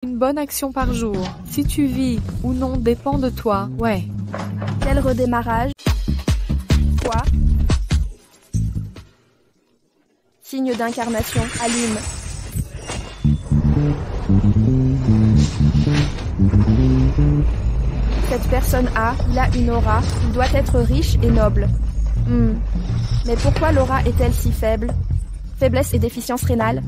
Une bonne action par jour. Si tu vis ou non dépend de toi. Ouais. Quel redémarrage? Quoi? Signe d'incarnation. Allume. Cette personne il a une aura, il doit être riche et noble. Mais pourquoi l'aura est-elle si faible? Faiblesse et déficience rénale?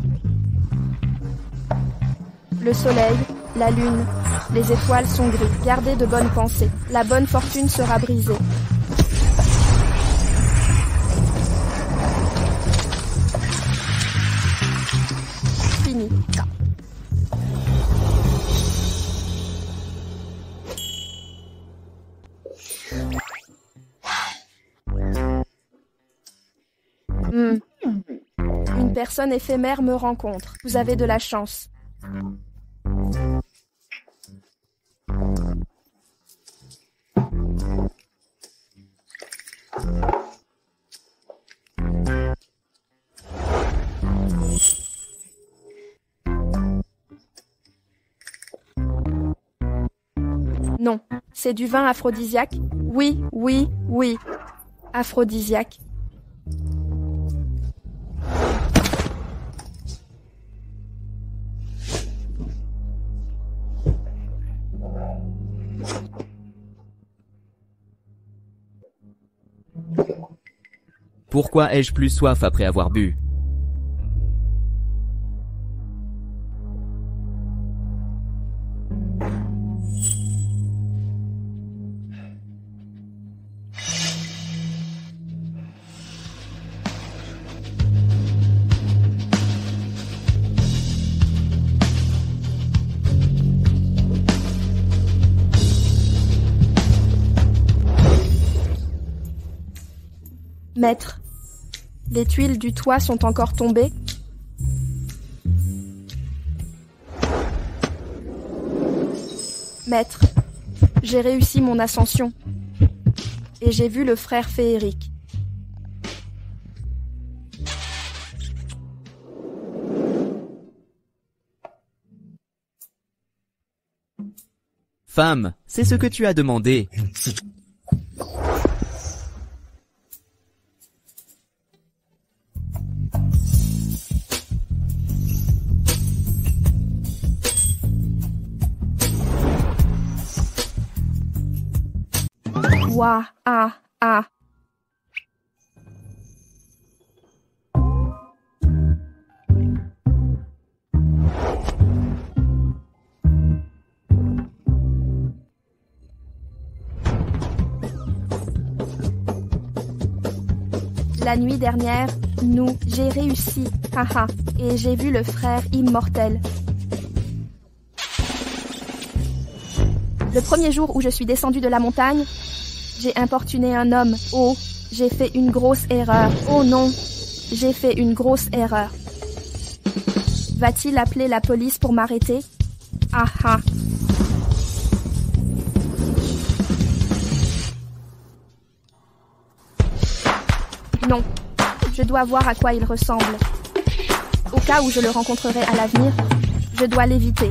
Le soleil, la lune, les étoiles sont gris. Gardez de bonnes pensées. La bonne fortune sera brisée. Fini. Une personne éphémère me rencontre. Vous avez de la chance. Non, c'est du vin aphrodisiaque. Oui, oui, oui. Aphrodisiaque. Pourquoi ai-je plus soif après avoir bu? Maître, les tuiles du toit sont encore tombées? Maître, j'ai réussi mon ascension. Et j'ai vu le frère féerique. Femme, c'est ce que tu as demandé. Ouah, ah. La nuit dernière, j'ai réussi, haha, et j'ai vu le frère immortel. Le premier jour où je suis descendue de la montagne, j'ai importuné un homme. Oh, j'ai fait une grosse erreur. Oh non, j'ai fait une grosse erreur. Va-t-il appeler la police pour m'arrêter? Ah. Non, je dois voir à quoi il ressemble. Au cas où je le rencontrerai à l'avenir, je dois l'éviter.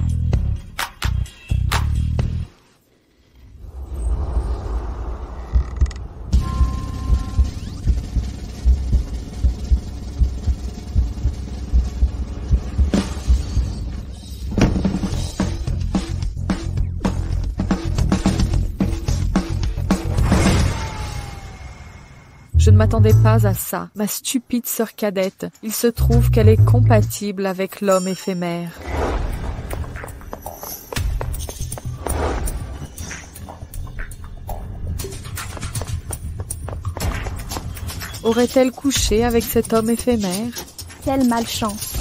Je ne m'attendais pas à ça, ma stupide sœur cadette. Il se trouve qu'elle est compatible avec l'homme éphémère. Aurait-elle couché avec cet homme éphémère? Quelle malchance!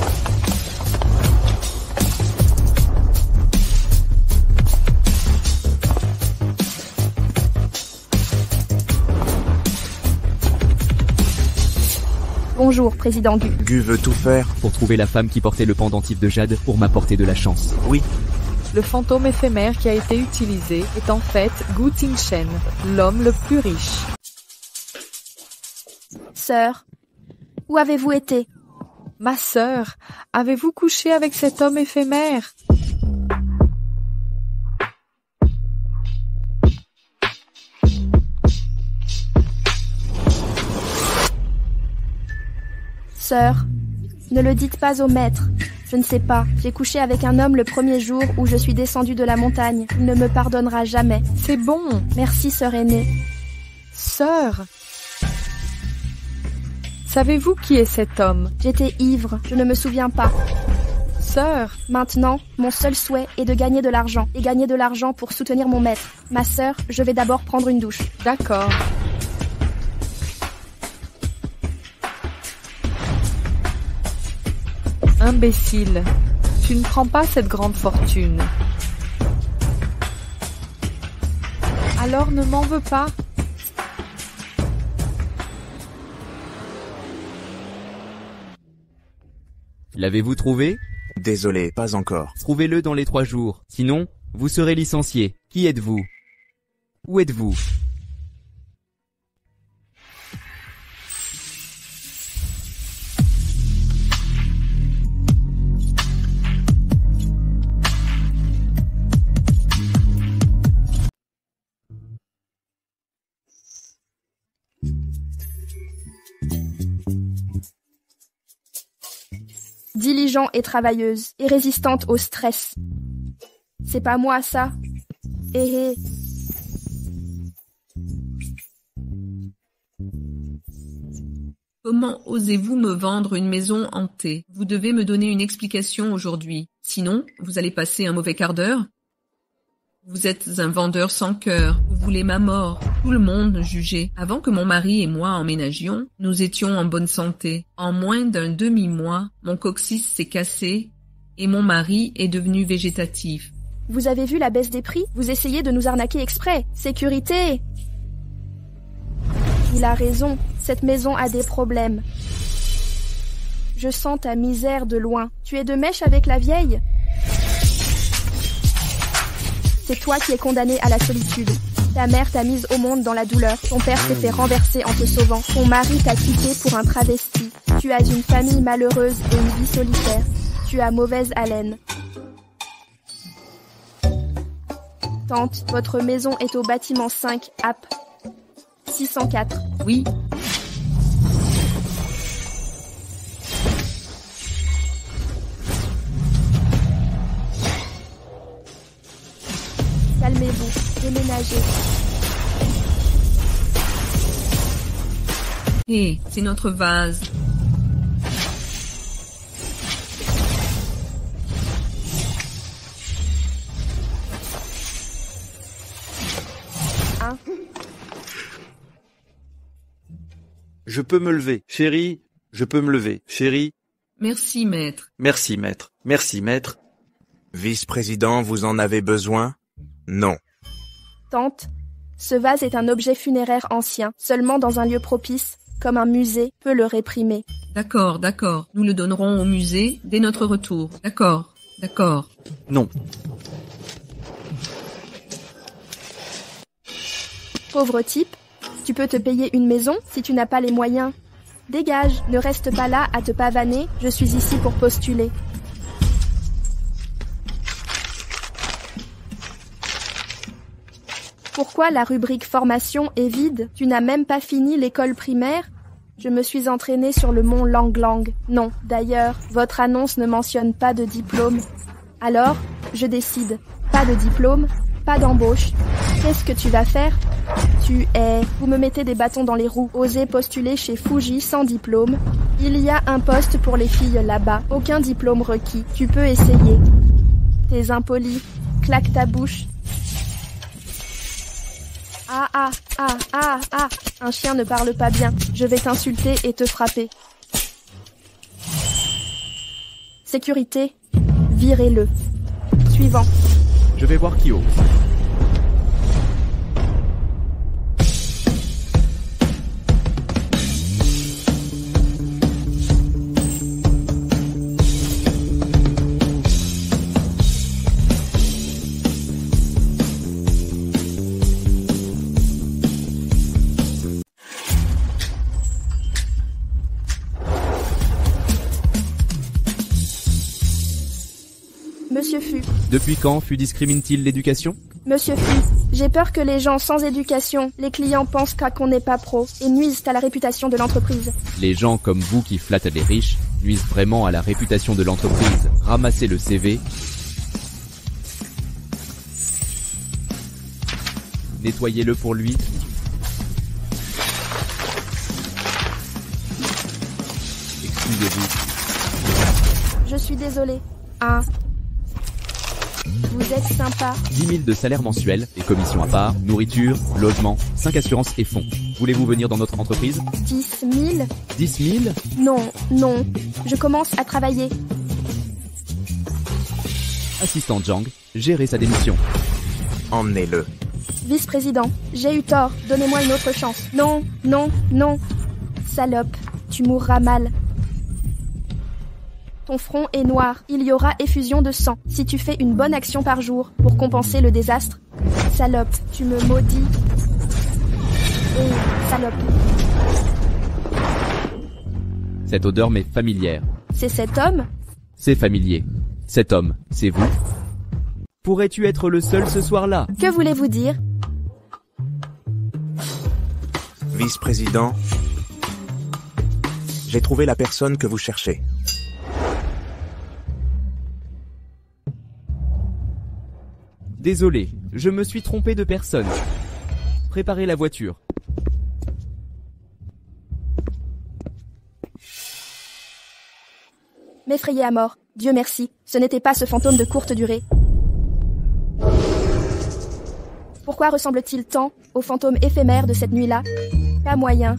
Bonjour, président Gu. Gu veut tout faire. Pour trouver la femme qui portait le pendentif de jade pour m'apporter de la chance. Oui. Le fantôme éphémère qui a été utilisé est en fait Gu Tingchen, l'homme le plus riche. Sœur, où avez-vous été? Ma sœur, avez-vous couché avec cet homme éphémère? Sœur, ne le dites pas au maître. Je ne sais pas, j'ai couché avec un homme le premier jour où je suis descendue de la montagne. Il ne me pardonnera jamais. C'est bon. Merci, sœur aînée. Sœur. Savez-vous qui est cet homme? J'étais ivre, je ne me souviens pas. Sœur. Maintenant, mon seul souhait est de gagner de l'argent. Et gagner de l'argent pour soutenir mon maître. Ma sœur, je vais d'abord prendre une douche. D'accord. Imbécile, tu ne prends pas cette grande fortune. Alors ne m'en veux pas. L'avez-vous trouvé? Désolé, pas encore. Trouvez-le dans les 3 jours. Sinon, vous serez licencié. Qui êtes-vous? Où êtes-vous? Diligent et travailleuse, et résistante au stress. C'est pas moi, ça. Eh. Comment osez-vous me vendre une maison hantée? Vous devez me donner une explication aujourd'hui. Sinon, vous allez passer un mauvais quart d'heure. Vous êtes un vendeur sans cœur. Vous voulez ma mort. Tout le monde jugeait. Avant que mon mari et moi emménagions, nous étions en bonne santé. En moins d'un demi-mois, mon coccyx s'est cassé et mon mari est devenu végétatif. Vous avez vu la baisse des prix? Vous essayez de nous arnaquer exprès. Sécurité! Il a raison. Cette maison a des problèmes. Je sens ta misère de loin. Tu es de mèche avec la vieille? C'est toi qui es condamné à la solitude. Ta mère t'a mise au monde dans la douleur. Ton père s'est fait renverser en te sauvant. Ton mari t'a quitté pour un travesti. Tu as une famille malheureuse et une vie solitaire. Tu as mauvaise haleine. Tante, votre maison est au bâtiment 5, app 604. Oui. Calmez-vous, déménagez. Hé, c'est notre vase. Hein? Je peux me lever, chérie, je peux me lever, chérie. Merci, maître. Merci, maître. Merci, maître. Vice-président, vous en avez besoin? Non. Tante, ce vase est un objet funéraire ancien. Seulement dans un lieu propice, comme un musée, peut le réprimer. D'accord, d'accord. Nous le donnerons au musée dès notre retour. D'accord, d'accord. Non. Pauvre type, tu peux te payer une maison si tu n'as pas les moyens. Dégage, ne reste pas là à te pavaner, je suis ici pour postuler. Pourquoi la rubrique formation est vide? Tu n'as même pas fini l'école primaire? Je me suis entraînée sur le mont Lang Lang. Non, d'ailleurs, votre annonce ne mentionne pas de diplôme. Alors, je décide. Pas de diplôme, pas d'embauche. Qu'est-ce que tu vas faire? Vous me mettez des bâtons dans les roues. Osez postuler chez Fuji sans diplôme. Il y a un poste pour les filles là-bas. Aucun diplôme requis. Tu peux essayer. T'es impoli. Claque ta bouche. Ah. Un chien ne parle pas bien. Je vais t'insulter et te frapper. Sécurité. Virez-le. Suivant. Je vais voir qui ose. Monsieur Fu. Depuis quand Fu discrimine-t-il l'éducation? Monsieur Fu. J'ai peur que les gens sans éducation, les clients pensent qu'on n'est pas pro et nuisent à la réputation de l'entreprise. Les gens comme vous qui flattent les riches nuisent vraiment à la réputation de l'entreprise. Ramassez le CV. Nettoyez-le pour lui. Excusez-vous. Je suis désolée. Vous êtes sympa. 10 000 de salaire mensuel et commissions à part, nourriture, logement, 5 assurances et fonds. Voulez-vous venir dans notre entreprise? 10 000? 10 000? Non. Je commence à travailler. Assistant Jang, gérez sa démission. Emmenez-le. Vice-président, j'ai eu tort. Donnez-moi une autre chance. Non. Salope, tu mourras mal. Ton front est noir. Il y aura effusion de sang si tu fais une bonne action par jour pour compenser le désastre. Salope, tu me maudis. Salope. Cette odeur m'est familière. C'est cet homme? C'est familier. Cet homme, c'est vous? Pourrais-tu être le seul ce soir-là? Que voulez-vous dire? Vice-président, j'ai trouvé la personne que vous cherchez. Désolé, je me suis trompé de personne. Préparez la voiture. M'effrayer à mort. Dieu merci, ce n'était pas ce fantôme de courte durée. Pourquoi ressemble-t-il tant au fantôme éphémère de cette nuit-là? Pas moyen.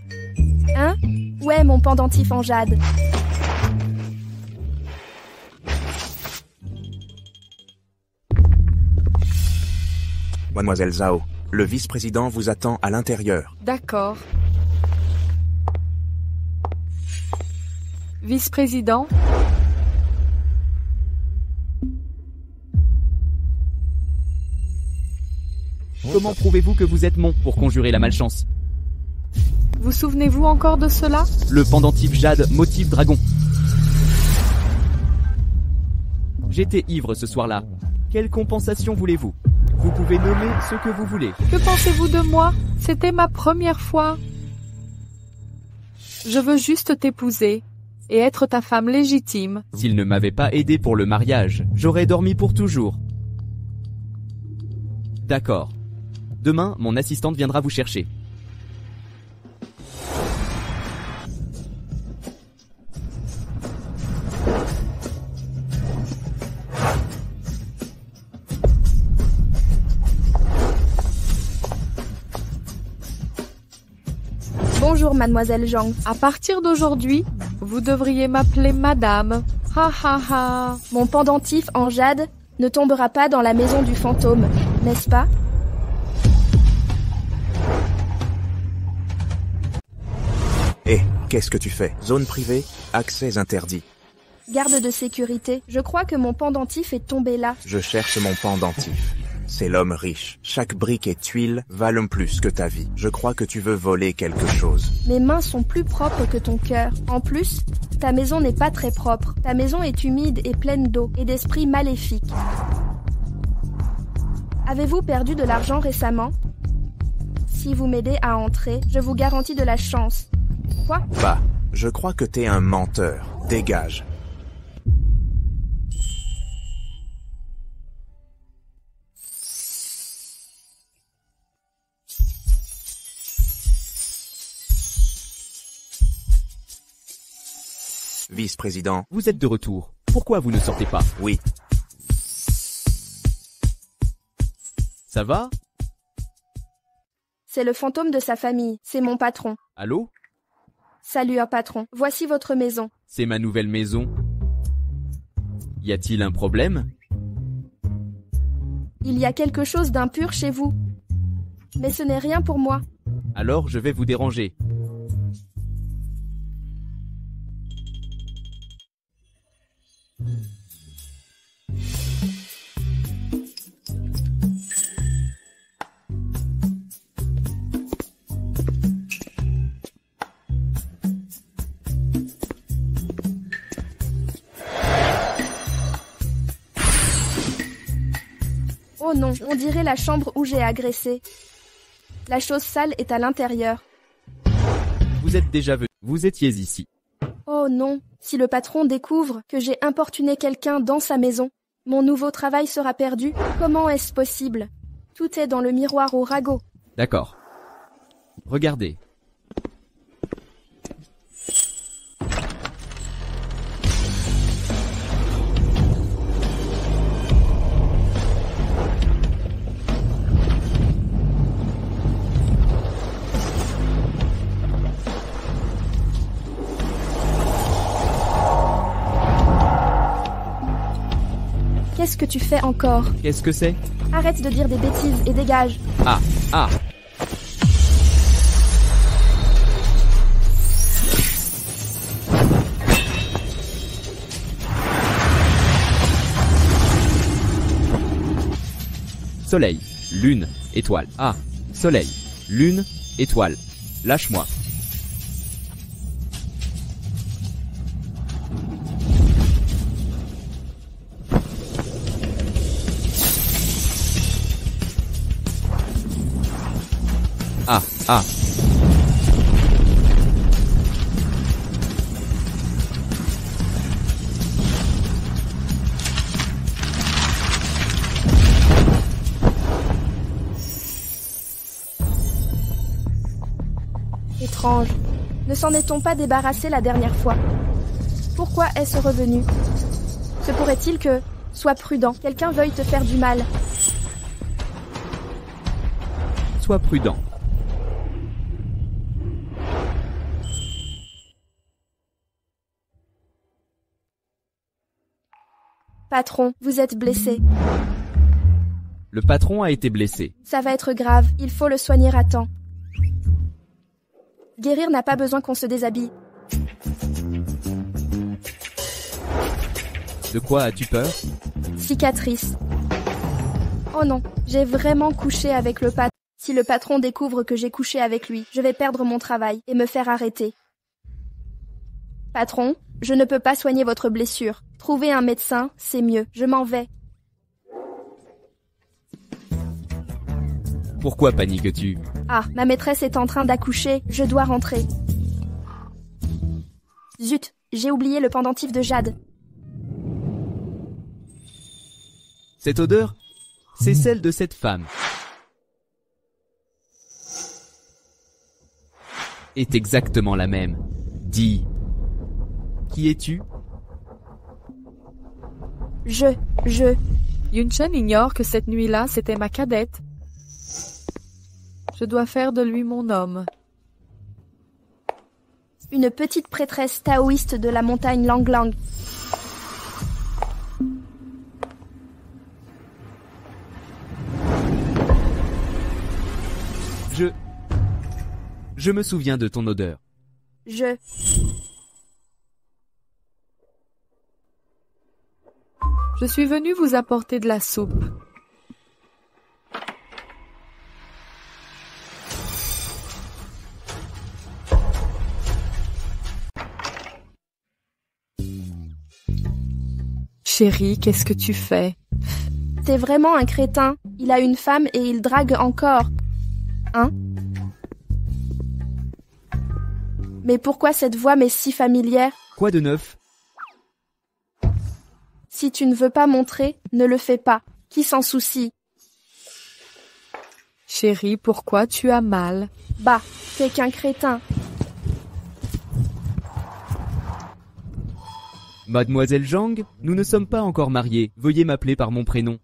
Hein? Où est mon pendentif en jade? Mademoiselle Zhao, le vice-président vous attend à l'intérieur. D'accord. Vice-président? Comment prouvez-vous que vous êtes mon pour conjurer la malchance? Vous souvenez-vous encore de cela? Le pendentif jade motif dragon. J'étais ivre ce soir-là. Quelle compensation voulez-vous? Vous pouvez nommer ce que vous voulez. Que pensez-vous de moi? C'était ma première fois. Je veux juste t'épouser et être ta femme légitime. S'il ne m'avait pas aidé pour le mariage, j'aurais dormi pour toujours. D'accord. Demain, mon assistante viendra vous chercher. Bonjour, mademoiselle Zhang. À partir d'aujourd'hui, vous devriez m'appeler madame. Ha ha ha. Mon pendentif en jade ne tombera pas dans la maison du fantôme, n'est-ce pas? Qu'est-ce que tu fais? Zone privée, accès interdit. Garde de sécurité, je crois que mon pendentif est tombé là. Je cherche mon pendentif. C'est l'homme riche. Chaque brique et tuile valent plus que ta vie. Je crois que tu veux voler quelque chose. Mes mains sont plus propres que ton cœur. En plus, ta maison n'est pas très propre. Ta maison est humide et pleine d'eau et d'esprits maléfiques. Avez-vous perdu de l'argent récemment? Si vous m'aidez à entrer, je vous garantis de la chance. Quoi? Bah, je crois que t'es un menteur. Dégage. Vice-président. Vous êtes de retour. Pourquoi vous ne sortez pas? Oui. Ça va? C'est le fantôme de sa famille. C'est mon patron. Allô? Salut, un patron. Voici votre maison. C'est ma nouvelle maison. Y a-t-il un problème? Il y a quelque chose d'impur chez vous. Mais ce n'est rien pour moi. Alors je vais vous déranger. Oh non, on dirait la chambre où j'ai agressé. La chose sale est à l'intérieur. Vous êtes déjà venu. Vous étiez ici. Oh non, si le patron découvre que j'ai importuné quelqu'un dans sa maison, mon nouveau travail sera perdu. Comment est-ce possible? Tout est dans le miroir au ragot. D'accord. Regardez. Qu'est-ce que tu fais encore? Qu'est-ce que c'est? Arrête de dire des bêtises et dégage. Ah, ah. Soleil, lune, étoile. Ah, soleil, lune, étoile. Lâche-moi. Ah, ah. Étrange. Ne s'en est-on pas débarrassé la dernière fois? Pourquoi est-ce revenu? Se pourrait-il que... Sois prudent, quelqu'un veuille te faire du mal. Sois prudent. Patron, vous êtes blessé. Le patron a été blessé. Ça va être grave, il faut le soigner à temps. Guérir n'a pas besoin qu'on se déshabille. De quoi as-tu peur? Cicatrice. Oh non, j'ai vraiment couché avec le patron. Si le patron découvre que j'ai couché avec lui, je vais perdre mon travail et me faire arrêter. Patron, je ne peux pas soigner votre blessure. Trouver un médecin, c'est mieux. Je m'en vais. Pourquoi paniques-tu? Ah, ma maîtresse est en train d'accoucher. Je dois rentrer. Zut, j'ai oublié le pendentif de jade. Cette odeur, c'est celle de cette femme. Est exactement la même. Dis, qui es-tu? Yunchen ignore que cette nuit-là, c'était ma cadette. Je dois faire de lui mon homme. Une petite prêtresse taoïste de la montagne Langlang. Je me souviens de ton odeur. Je suis venue vous apporter de la soupe. Chérie, qu'est-ce que tu fais? C'est vraiment un crétin. Il a une femme et il drague encore. Hein? Mais pourquoi cette voix m'est si familière? Quoi de neuf? Si tu ne veux pas montrer, ne le fais pas. Qui s'en soucie? Chérie, pourquoi tu as mal? Bah, t'es qu'un crétin. Mademoiselle Zhang, nous ne sommes pas encore mariés. Veuillez m'appeler par mon prénom.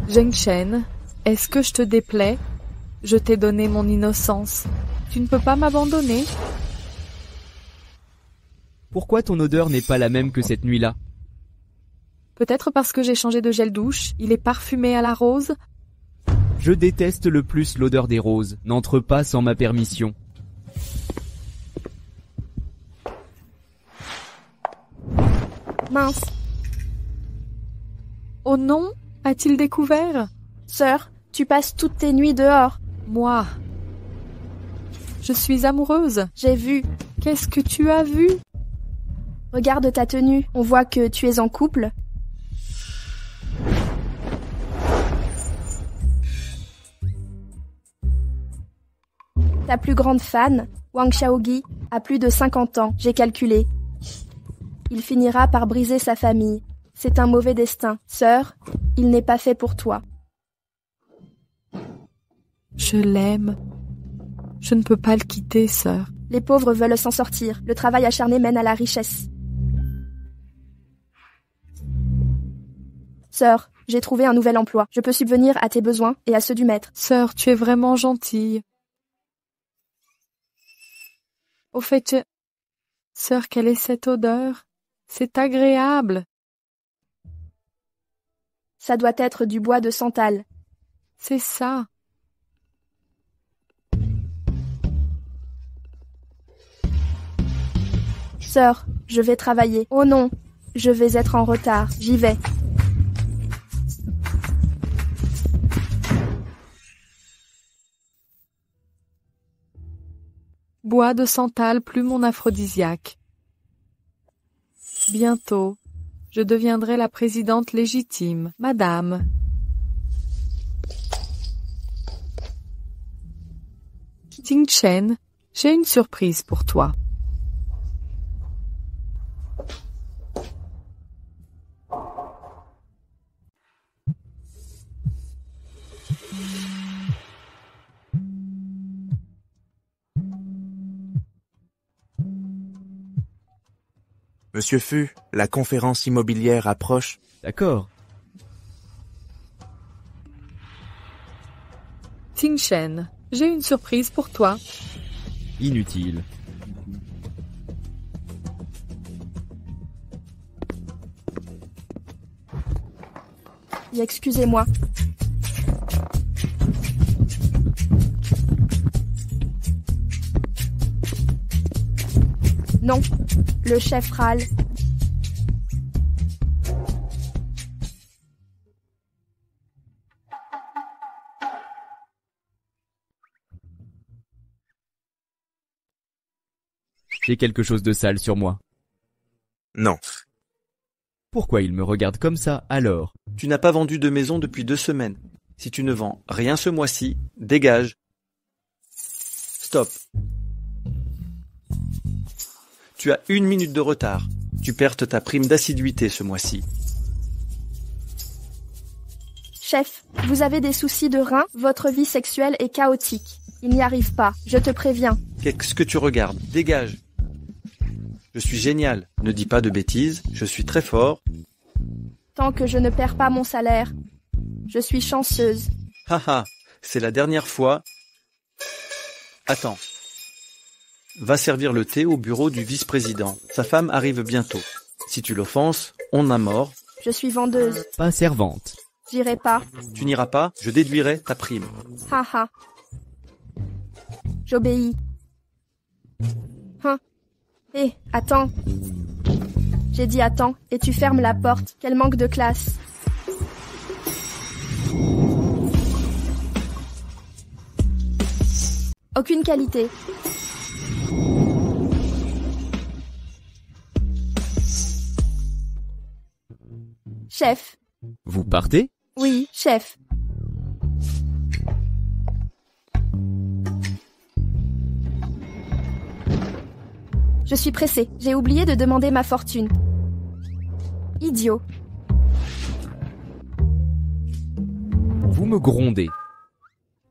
Zheng Shen, est-ce que je te déplais? Je t'ai donné mon innocence. Tu ne peux pas m'abandonner? Pourquoi ton odeur n'est pas la même que cette nuit-là? Peut-être parce que j'ai changé de gel douche. Il est parfumé à la rose. Je déteste le plus l'odeur des roses. N'entre pas sans ma permission. Mince. Oh non? A-t-il découvert? Sœur, tu passes toutes tes nuits dehors. Moi? Je suis amoureuse. J'ai vu. Qu'est-ce que tu as vu? Regarde ta tenue. On voit que tu es en couple. Ta plus grande fan, Wang Xiaogi, a plus de 50 ans, j'ai calculé. Il finira par briser sa famille. C'est un mauvais destin. Sœur, il n'est pas fait pour toi. Je l'aime. Je ne peux pas le quitter, sœur. Les pauvres veulent s'en sortir. Le travail acharné mène à la richesse. Sœur, j'ai trouvé un nouvel emploi. Je peux subvenir à tes besoins et à ceux du maître. Sœur, tu es vraiment gentille. Au fait, sœur, quelle est cette odeur? C'est agréable. Ça doit être du bois de santal. C'est ça. Sœur, je vais travailler. Oh non, je vais être en retard. J'y vais. Bois de santal, plume mon aphrodisiaque. Bientôt, je deviendrai la présidente légitime, madame. Ting Chen, j'ai une surprise pour toi. Monsieur Fu, la conférence immobilière approche. D'accord. Ting Chen, j'ai une surprise pour toi. Inutile. Excusez-moi. Non, le chef râle. J'ai quelque chose de sale sur moi. Non. Pourquoi il me regarde comme ça, alors? Tu n'as pas vendu de maison depuis 2 semaines. Si tu ne vends rien ce mois-ci, dégage. Stop. Tu as 1 minute de retard. Tu perds ta prime d'assiduité ce mois-ci. Chef, vous avez des soucis de rein, votre vie sexuelle est chaotique. Il n'y arrive pas, je te préviens. Qu'est-ce que tu regardes? Dégage. Je suis génial. Ne dis pas de bêtises. Je suis très fort. Tant que je ne perds pas mon salaire, je suis chanceuse. Haha, c'est la dernière fois. Attends. Va servir le thé au bureau du vice-président. Sa femme arrive bientôt. Si tu l'offenses, on a mort. Je suis vendeuse. Pas servante. J'irai pas. Tu n'iras pas, je déduirai ta prime. Haha. J'obéis. Hein. Hé, attends. J'ai dit attends, et tu fermes la porte. Quel manque de classe. Aucune qualité. Chef. Vous partez? Oui, chef. Je suis pressée. J'ai oublié de demander ma fortune. Idiot. Vous me grondez.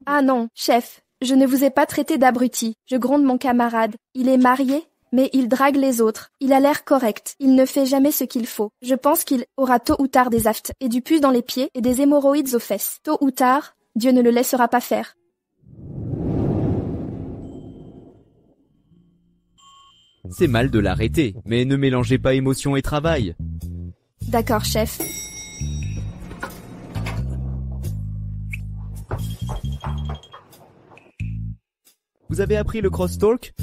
Ah non, chef. Je ne vous ai pas traité d'abruti. Je gronde mon camarade. Il est marié, mais il drague les autres. Il a l'air correct. Il ne fait jamais ce qu'il faut. Je pense qu'il aura tôt ou tard des aftes, et du pus dans les pieds, et des hémorroïdes aux fesses. Tôt ou tard, Dieu ne le laissera pas faire. C'est mal de l'arrêter, mais ne mélangez pas émotion et travail. D'accord, chef. Vous avez appris le crosstalk?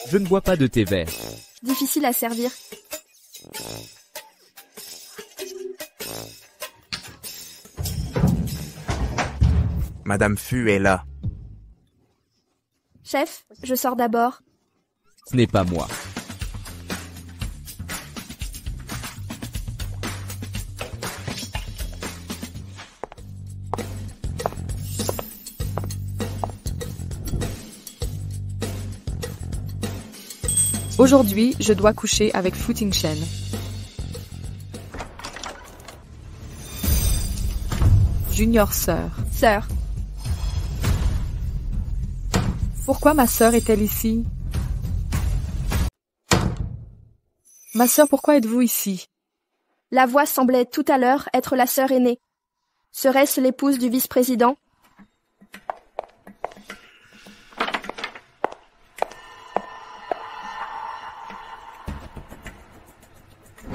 Je ne bois pas de thé vert. Difficile à servir. Madame Fu est là. Chef, je sors d'abord. Ce n'est pas moi. Aujourd'hui, je dois coucher avec Fu Tingchen. Junior sœur. Sœur. Pourquoi ma sœur est-elle ici? Ma sœur, pourquoi êtes-vous ici? La voix semblait tout à l'heure être la sœur aînée. Serait-ce l'épouse du vice-président?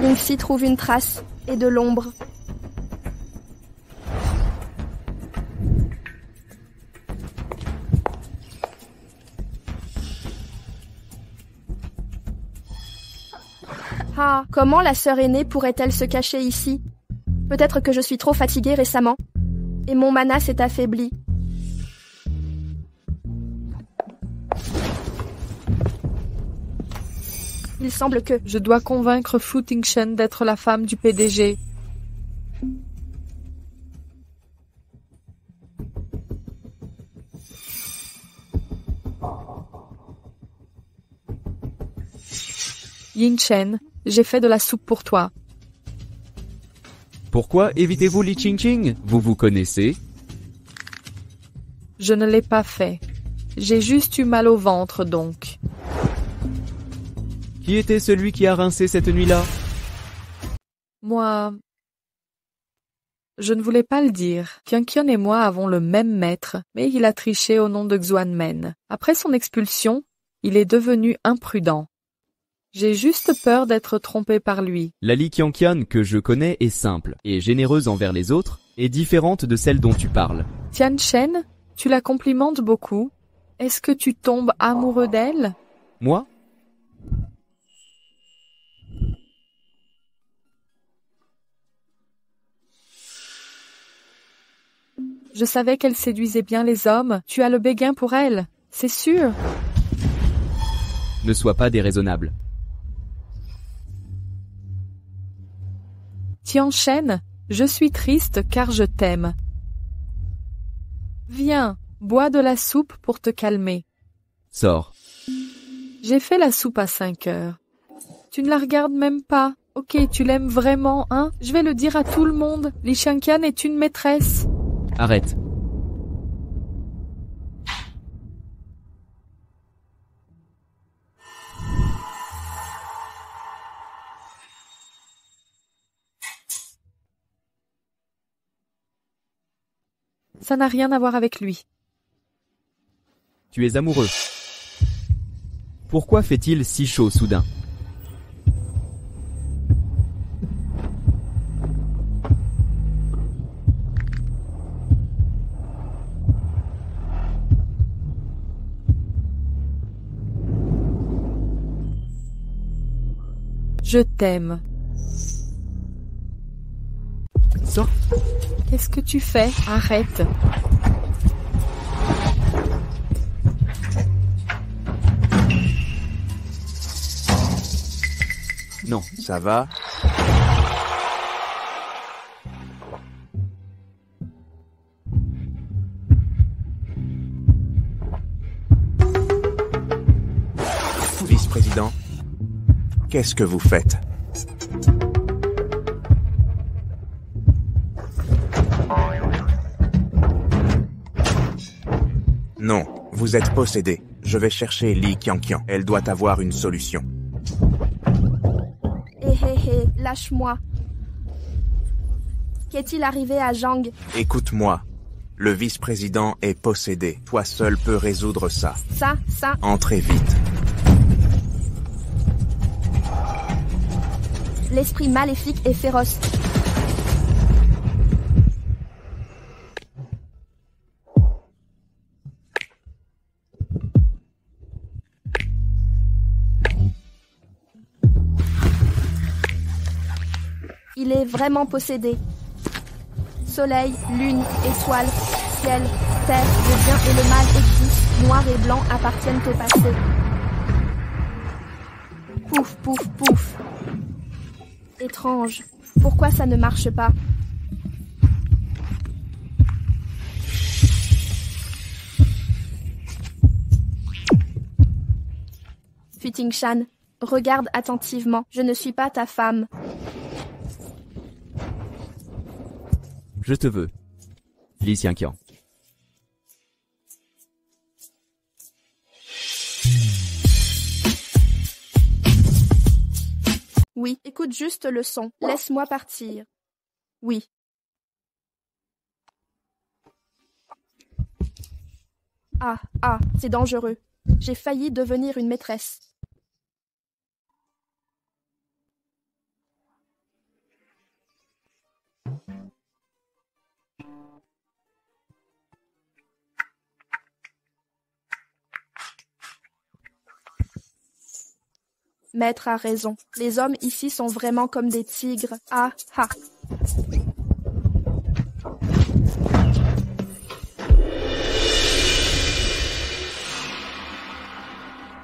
Yingxi trouve une trace et de l'ombre. Ah, comment la sœur aînée pourrait-elle se cacher ici? Peut-être que je suis trop fatiguée récemment, et mon mana s'est affaibli. Il semble que... Je dois convaincre Fu Tingchen d'être la femme du PDG. Yingchen, j'ai fait de la soupe pour toi. Pourquoi évitez-vous Li Qingqing? Vous vous connaissez? Je ne l'ai pas fait. J'ai juste eu mal au ventre donc. Qui était celui qui a rincé cette nuit-là? Moi... Je ne voulais pas le dire. Qianqian et moi avons le même maître, mais il a triché au nom de Xuanmen. Après son expulsion, il est devenu imprudent. J'ai juste peur d'être trompé par lui. La Li Qianqian que je connais est simple et généreuse envers les autres et différente de celle dont tu parles. Tianchen, tu la complimentes beaucoup. Est-ce que tu tombes amoureux d'elle? Moi? Je savais qu'elle séduisait bien les hommes. Tu as le béguin pour elle, c'est sûr. Ne sois pas déraisonnable. Tianchen, je suis triste car je t'aime. Viens, bois de la soupe pour te calmer. Sors. J'ai fait la soupe à 5 heures. Tu ne la regardes même pas. Ok, tu l'aimes vraiment, hein? Je vais le dire à tout le monde. Li Qianqian est une maîtresse. Arrête. Ça n'a rien à voir avec lui. Tu es amoureux. Pourquoi fait-il si chaud soudain? Je t'aime. Sors. Qu'est-ce que tu fais? Arrête. Non. Ça va? Vice-président, qu'est-ce que vous faites? Non, vous êtes possédé. Je vais chercher Li Qianqian. Elle doit avoir une solution. Lâche-moi. Qu'est-il arrivé à Zhang? Écoute-moi. Le vice-président est possédé. Toi seul peux résoudre ça. Ça. Entrez vite. L'esprit maléfique est féroce. Il est vraiment possédé. Soleil, lune, étoile, ciel, terre, le bien et le mal existent, noir et blanc appartiennent au passé. Pouf, pouf, pouf. Étrange. Pourquoi ça ne marche pas? Fu Tingchen, Regarde attentivement, je ne suis pas ta femme. Je te veux. Li Xiangqian. Oui, écoute juste le son. Laisse-moi partir. Oui. Ah, c'est dangereux. J'ai failli devenir une maîtresse. Maître a raison. Les hommes ici sont vraiment comme des tigres. Ah.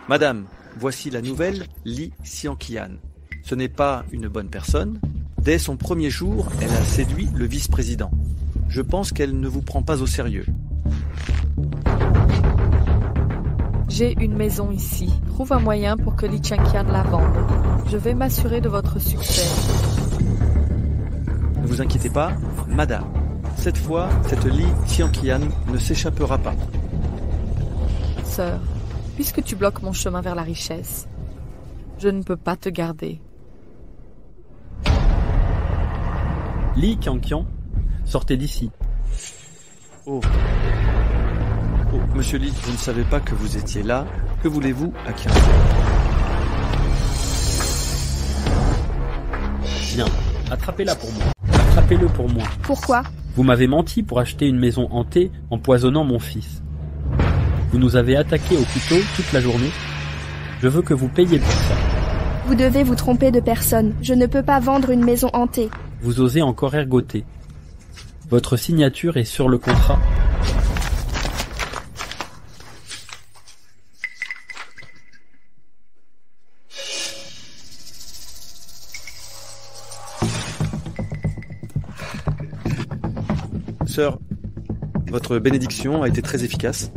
Madame, voici la nouvelle Li Xiangqian. Ce n'est pas une bonne personne. Dès son premier jour, elle a séduit le vice-président. Je pense qu'elle ne vous prend pas au sérieux. J'ai une maison ici. Trouve un moyen pour que Li Xiangqian la vende. Je vais m'assurer de votre succès. Ne vous inquiétez pas, madame. Cette fois, cette Li Xiangqian ne s'échappera pas. Sœur, puisque tu bloques mon chemin vers la richesse, je ne peux pas te garder. Li Xiangqian, sortez d'ici. Oh, monsieur Li, je ne savais pas que vous étiez là. Que voulez-vous à Qian? Bien, attrapez-la pour moi. Attrapez-le pour moi. Pourquoi? Vous m'avez menti pour acheter une maison hantée, empoisonnant mon fils. Vous nous avez attaqués au couteau toute la journée. Je veux que vous payiez pour ça. Vous devez vous tromper de personne. Je ne peux pas vendre une maison hantée. Vous osez encore ergoter. Votre signature est sur le contrat. Sœur, votre bénédiction a été très efficace.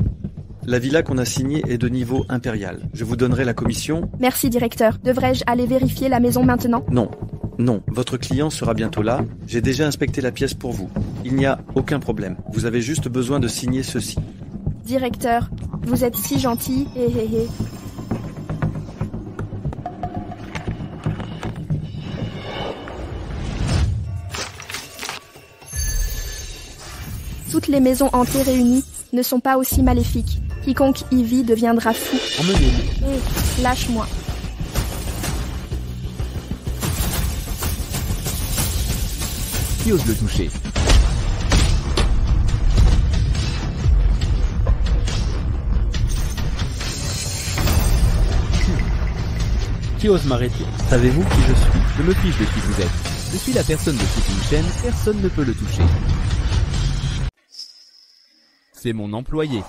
La villa qu'on a signée est de niveau impérial. Je vous donnerai la commission. Merci, directeur. Devrais-je aller vérifier la maison maintenant? Non, votre client sera bientôt là. J'ai déjà inspecté la pièce pour vous. Il n'y a aucun problème. Vous avez juste besoin de signer ceci. Directeur, vous êtes si gentil, hé. Toutes les maisons hantées réunies ne sont pas aussi maléfiques. Quiconque y vit deviendra fou. Emmenez-le. Hé, lâche-moi. Qui ose le toucher? Qui ose m'arrêter? Savez-vous qui je suis? Je me fiche de qui vous êtes. Je suis la personne de toute une chaîne, personne ne peut le toucher. C'est mon employé.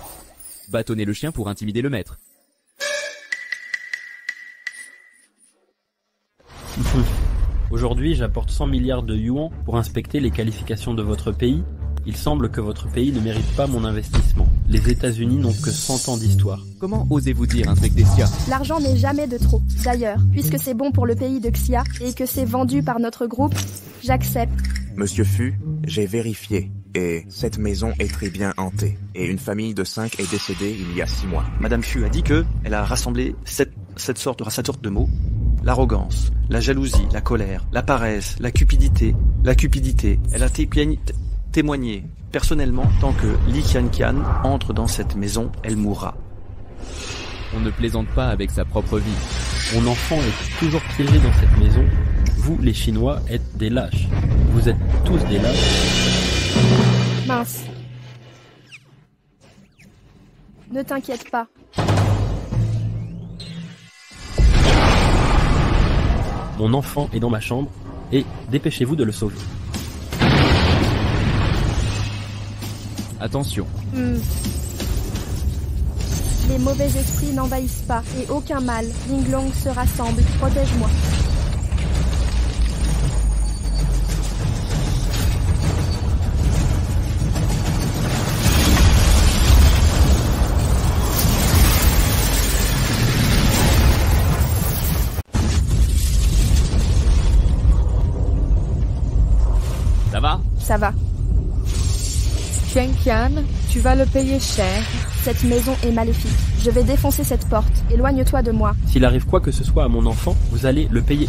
Bâtonnez le chien pour intimider le maître. Aujourd'hui, j'apporte 100 milliards de yuans pour inspecter les qualifications de votre pays. Il semble que votre pays ne mérite pas mon investissement. Les États-Unis n'ont que 100 ans d'histoire. Comment osez-vous dire inspecter Xia? L'argent n'est jamais de trop. D'ailleurs, puisque c'est bon pour le pays de Xia et que c'est vendu par notre groupe, j'accepte. Monsieur Fu, j'ai vérifié. Et cette maison est très bien hantée. Et une famille de 5 est décédée il y a 6 mois. Madame Fu a dit que elle a rassemblé cette sorte de mots. L'arrogance, la jalousie, la colère, la paresse, la cupidité. Elle a témoigné personnellement, tant que Li Xiangqian entre dans cette maison, elle mourra. On ne plaisante pas avec sa propre vie. Mon enfant est toujours piégé dans cette maison. Vous, les Chinois, êtes des lâches. Vous êtes tous des lâches. Mince. Ne t'inquiète pas. Mon enfant est dans ma chambre et dépêchez-vous de le sauver. Attention. Les mauvais esprits n'envahissent pas et aucun mal. Linglong se rassemble. Protège-moi. ça va. Qian, tu vas le payer cher. Cette maison est maléfique. Je vais défoncer cette porte. Éloigne-toi de moi. S'il arrive quoi que ce soit à mon enfant, vous allez le payer.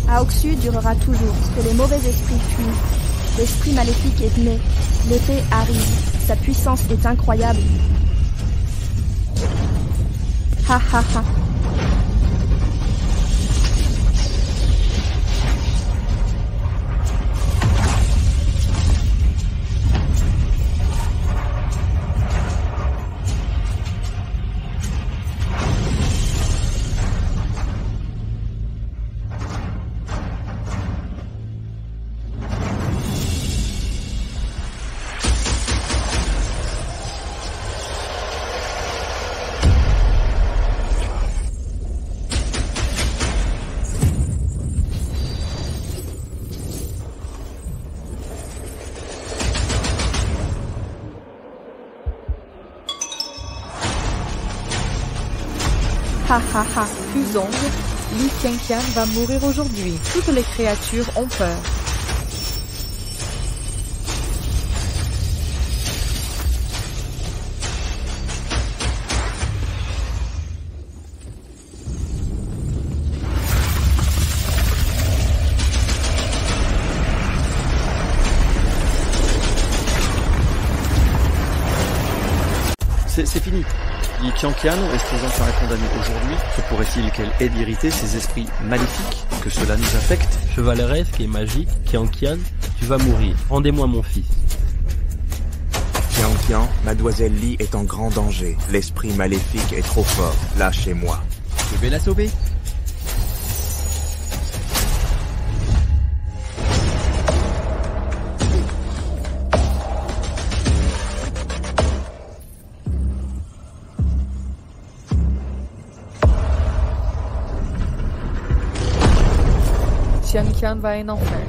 Aoxu durera toujours, que les mauvais esprits fuient. L'esprit maléfique est né. L'épée arrive. Sa puissance est incroyable. Ha ha ha. Ha ha ha. Fuzong, Li Qian va mourir aujourd'hui. Toutes les créatures ont peur. C'est fini. Li Qian, est-ce que sera condamné aujourd'hui? Se pourrait-il qu'elle ait d'irriter ces esprits maléfiques, que cela nous affecte? Chevaleresque et magique, Qian, tu vas mourir. Rendez-moi mon fils. Qian, mademoiselle Li est en grand danger. L'esprit maléfique est trop fort. Lâchez-moi. Je vais la sauver. Qian va en enfer.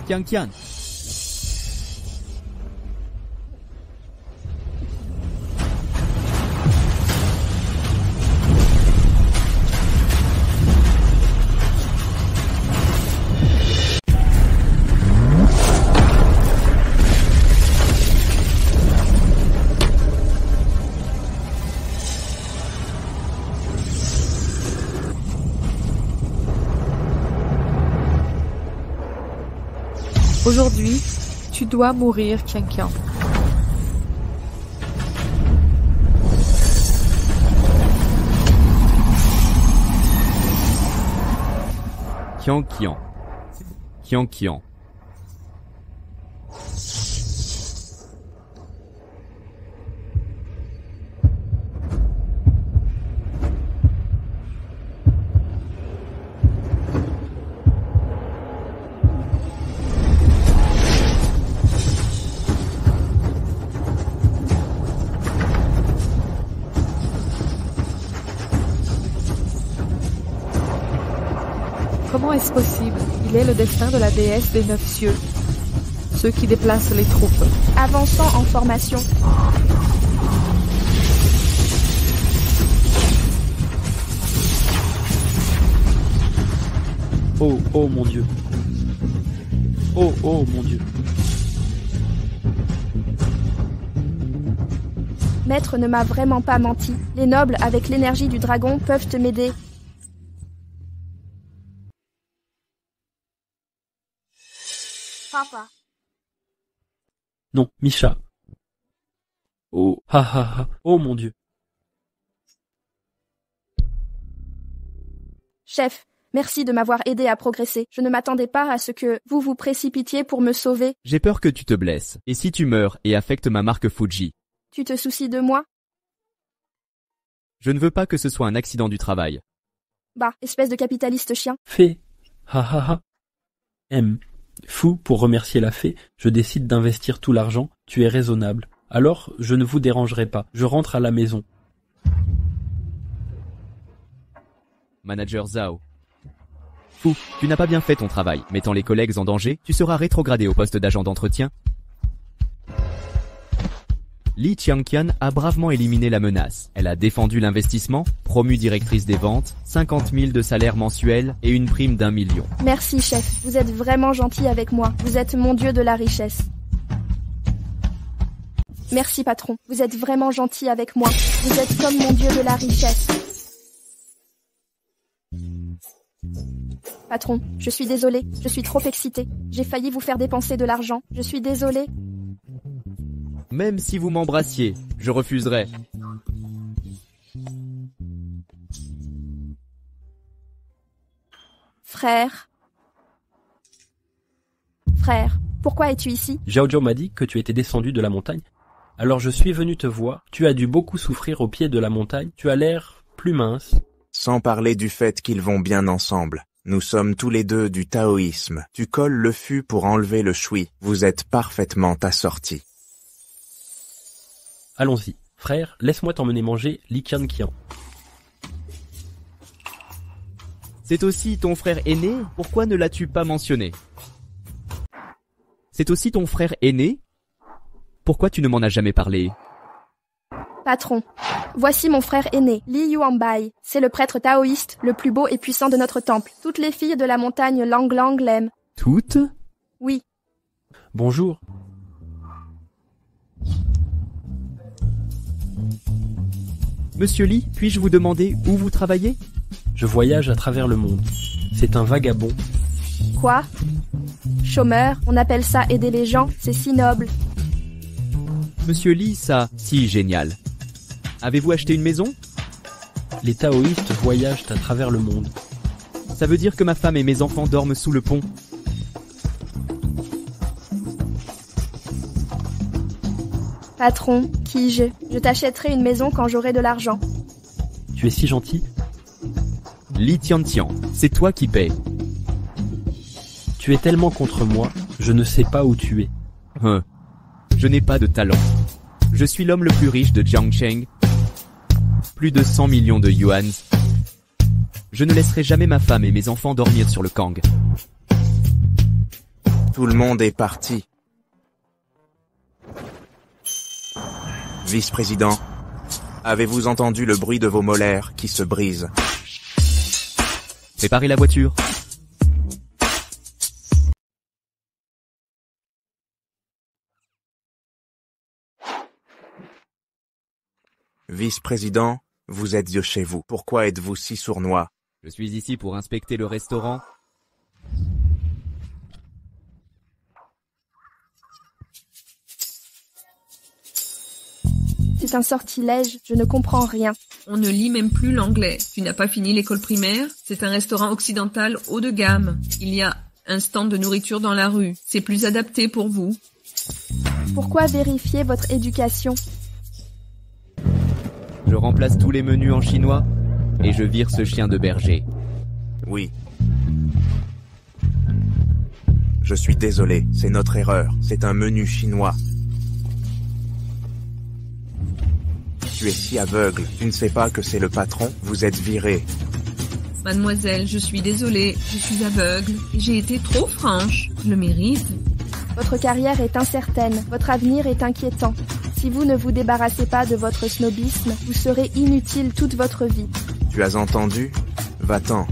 Qian. Aujourd'hui, tu dois mourir, Qian. Qian. Comment est-ce possible? Il est le destin de la déesse des 9 cieux. Ceux qui déplacent les troupes. Avançant en formation. Oh mon Dieu. Oh mon Dieu. Maître ne m'a vraiment pas menti. Les nobles, avec l'énergie du dragon, peuvent te m'aider. Papa. Non, Misha. Oh, oh mon Dieu. Chef, merci de m'avoir aidé à progresser. Je ne m'attendais pas à ce que vous vous précipitiez pour me sauver. J'ai peur que tu te blesses. Et si tu meurs et affectes ma marque Fuji? Tu te soucies de moi? Je ne veux pas que ce soit un accident du travail. Bah, espèce de capitaliste chien. Fée. M. Fou, pour remercier la fée, je décide d'investir tout l'argent. Tu es raisonnable. Alors, je ne vous dérangerai pas. Je rentre à la maison. Manager Zhao. Fou, tu n'as pas bien fait ton travail. Mettant les collègues en danger, tu seras rétrogradé au poste d'agent d'entretien. Li Qiangqian a bravement éliminé la menace. Elle a défendu l'investissement, promu directrice des ventes, 50 000 de salaire mensuel et une prime d'1 million. Merci, chef. Vous êtes vraiment gentil avec moi. Vous êtes mon dieu de la richesse. Merci, patron. Vous êtes vraiment gentil avec moi. Vous êtes comme mon dieu de la richesse. Patron, je suis désolée. Je suis trop excitée. J'ai failli vous faire dépenser de l'argent. Je suis désolée. Même si vous m'embrassiez, je refuserais. Frère, pourquoi es-tu ici? Zhao Zhao m'a dit que tu étais descendu de la montagne. Alors je suis venu te voir. Tu as dû beaucoup souffrir au pied de la montagne. Tu as l'air plus mince. Sans parler du fait qu'ils vont bien ensemble. Nous sommes tous les deux du taoïsme. Tu colles le fût pour enlever le choui. Vous êtes parfaitement assortis. Allons-y. Frère, laisse-moi t'emmener manger Li Qiangqian. C'est aussi ton frère aîné, pourquoi ne l'as-tu pas mentionné? C'est aussi ton frère aîné? Pourquoi tu ne m'en as jamais parlé? Patron, voici mon frère aîné, Li Yuanbai. C'est le prêtre taoïste, le plus beau et puissant de notre temple. Toutes les filles de la montagne Lang Lang l'aiment. Toutes? Oui. Bonjour. Monsieur Li, puis-je vous demander où vous travaillez? Je voyage à travers le monde. C'est un vagabond. Quoi? Chômeur, on appelle ça aider les gens, c'est si noble. Monsieur Li, ça, si génial. Avez-vous acheté une maison? Les taoïstes voyagent à travers le monde. Ça veut dire que ma femme et mes enfants dorment sous le pont. Patron, qui-je? Je t'achèterai une maison quand j'aurai de l'argent. Tu es si gentil. Li Tiantian, c'est toi qui paies. Tu es tellement contre moi, je ne sais pas où tu es. Je n'ai pas de talent. Je suis l'homme le plus riche de Jiangcheng. Plus de 100 millions de yuans. Je ne laisserai jamais ma femme et mes enfants dormir sur le Kang. Tout le monde est parti. Vice-président, avez-vous entendu le bruit de vos molaires qui se brisent? Préparez la voiture. Vice-président, vous êtes de chez vous. Pourquoi êtes-vous si sournois? Je suis ici pour inspecter le restaurant. C'est un sortilège, je ne comprends rien. On ne lit même plus l'anglais. Tu n'as pas fini l'école primaire? C'est un restaurant occidental haut de gamme. Il y a un stand de nourriture dans la rue. C'est plus adapté pour vous. Pourquoi vérifier votre éducation? Je remplace tous les menus en chinois et je vire ce chien de berger. Oui. Je suis désolé, c'est notre erreur. C'est un menu chinois. Tu es si aveugle, tu ne sais pas que c'est le patron, vous êtes viré. Mademoiselle, je suis désolée, je suis aveugle et j'ai été trop franche. Je le mérite. Votre carrière est incertaine, votre avenir est inquiétant. Si vous ne vous débarrassez pas de votre snobisme, vous serez inutile toute votre vie. Tu as entendu? Va-t'en.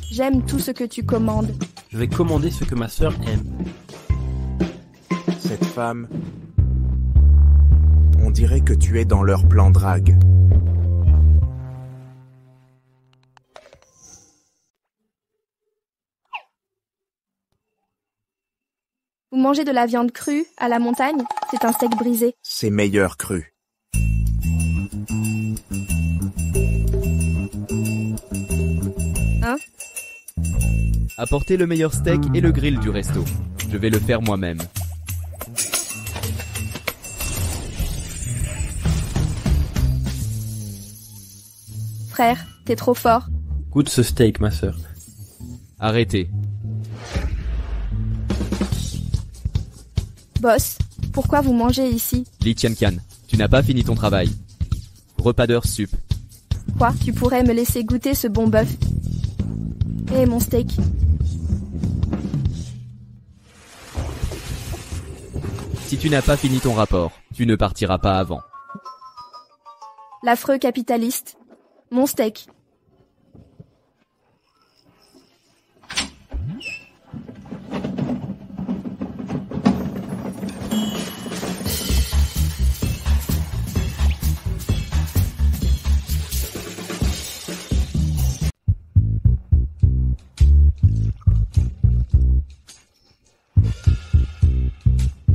J'aime tout ce que tu commandes. Je vais commander ce que ma sœur aime. Cette femme... On dirait que tu es dans leur plan drague. Vous mangez de la viande crue à la montagne? C'est un steak brisé. C'est meilleur cru. Hein? Apportez le meilleur steak et le grill du resto. Je vais le faire moi-même. Frère, t'es trop fort. Goûte ce steak, ma sœur. Arrêtez. Boss, pourquoi vous mangez ici? Li Qiangqian, tu n'as pas fini ton travail. Repas d'heure sup. Quoi, tu pourrais me laisser goûter ce bon bœuf? Et mon steak? Si tu n'as pas fini ton rapport, tu ne partiras pas avant. L'affreux capitaliste. Mon steak.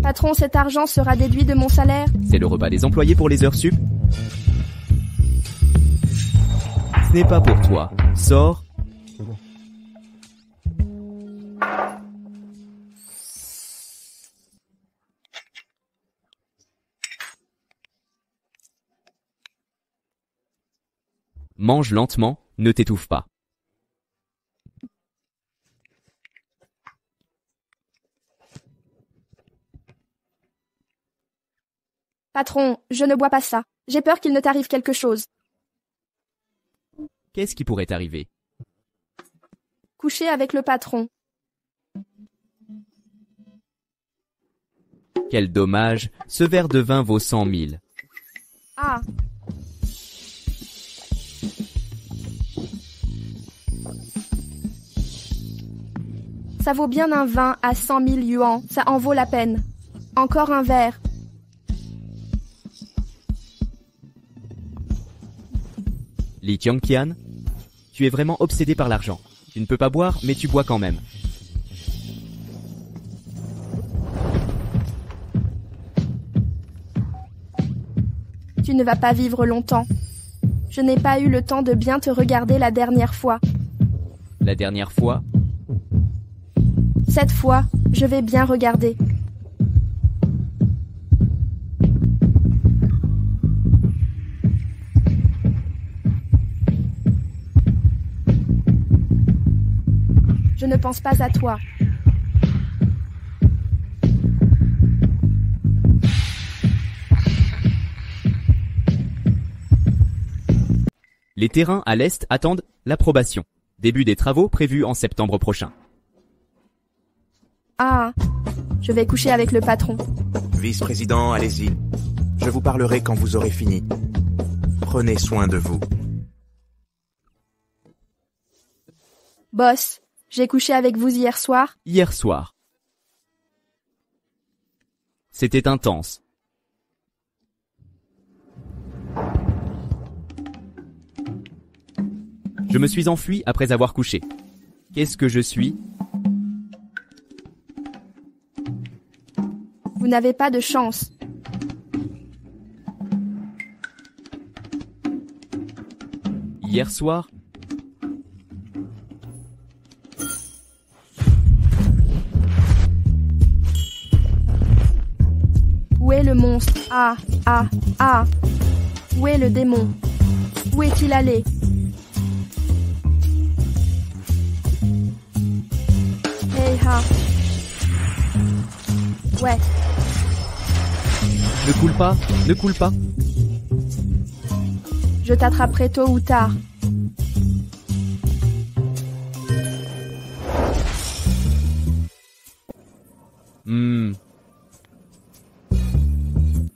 Patron, cet argent sera déduit de mon salaire? C'est le repas des employés pour les heures sup. Ce n'est pas pour toi. Sors. Mange lentement, ne t'étouffe pas. Patron, je ne bois pas ça. J'ai peur qu'il ne t'arrive quelque chose. Qu'est-ce qui pourrait t'arriver? Coucher avec le patron. Quel dommage, ce verre de vin vaut 100 000. Ah. Ça vaut bien un vin à 100 000 yuans, ça en vaut la peine. Encore un verre. Li Qiangqian, tu es vraiment obsédé par l'argent. Tu ne peux pas boire, mais tu bois quand même. Tu ne vas pas vivre longtemps. Je n'ai pas eu le temps de bien te regarder la dernière fois. La dernière fois? Cette fois, je vais bien regarder. Je ne pense pas à toi. Les terrains à l'est attendent l'approbation. Début des travaux prévus en septembre prochain. Ah, je vais coucher avec le patron. Vice-président, allez-y. Je vous parlerai quand vous aurez fini. Prenez soin de vous. Boss, j'ai couché avec vous hier soir. Hier soir. C'était intense. Je me suis enfui après avoir couché. Qu'est-ce que je suis? Vous n'avez pas de chance. Hier soir? Où est le monstre? Ah, ah, ah. Où est le démon? Où est-il allé? Hey ha. Ouais. Ne coule pas, ne coule pas. Je t'attraperai tôt ou tard.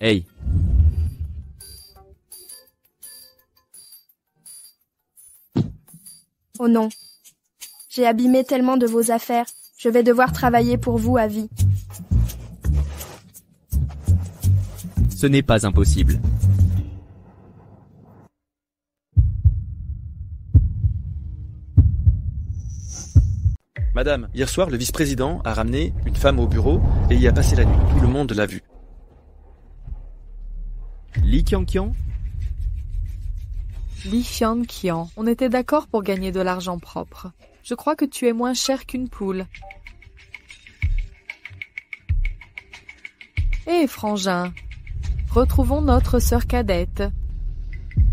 Hey. Oh non. J'ai abîmé tellement de vos affaires. Je vais devoir travailler pour vous à vie. Ce n'est pas impossible. Madame, hier soir, le vice-président a ramené une femme au bureau et y a passé la nuit. Tout le monde l'a vue. Li Qiangqian? Li Qiangqian, on était d'accord pour gagner de l'argent propre. Je crois que tu es moins cher qu'une poule. Hé, frangin, retrouvons notre sœur cadette.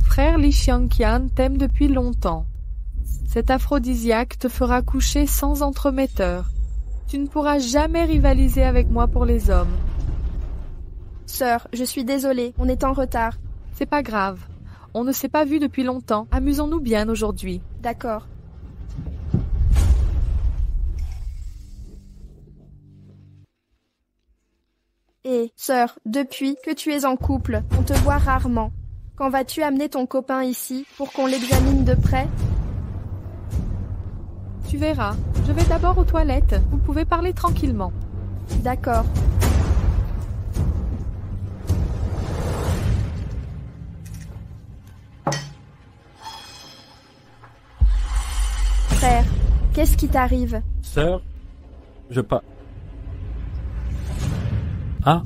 Frère Li Qiangqian t'aime depuis longtemps. Cet aphrodisiaque te fera coucher sans entremetteur. Tu ne pourras jamais rivaliser avec moi pour les hommes. Sœur, je suis désolée, on est en retard. C'est pas grave. on ne s'est pas vu depuis longtemps. Amusons-nous bien aujourd'hui. D'accord. Et, sœur, depuis que tu es en couple, on te voit rarement. Quand vas-tu amener ton copain ici pour qu'on l'examine de près? Tu verras. Je vais d'abord aux toilettes. Vous pouvez parler tranquillement. D'accord. Frère, qu'est-ce qui t'arrive? Sœur, je pas. Ah.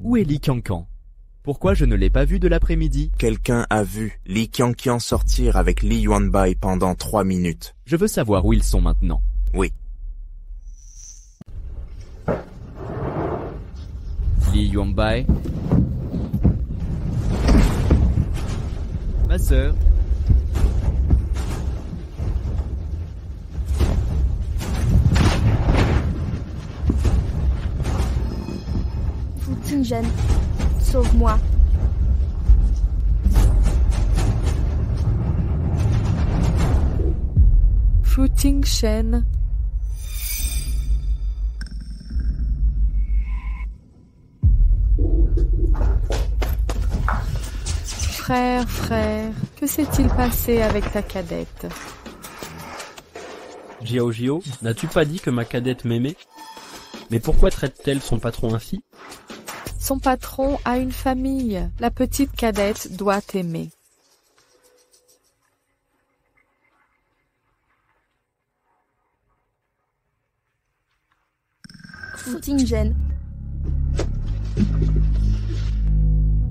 Où est Li Qianqian? Pourquoi je ne l'ai pas vu de l'après-midi? Quelqu'un a vu Li Qianqian sortir avec Li Yuanbai pendant 3 minutes. Je veux savoir où ils sont maintenant. Oui. Li Yuanbai. Ma sœur. Fu Tingen, sauve-moi. Fu Tingshen. Frère, que s'est-il passé avec ta cadette? Jiao, n'as-tu pas dit que ma cadette m'aimait? Mais pourquoi traite-t-elle son patron ainsi? Son patron a une famille. La petite cadette doit t'aimer. Fu Tingen.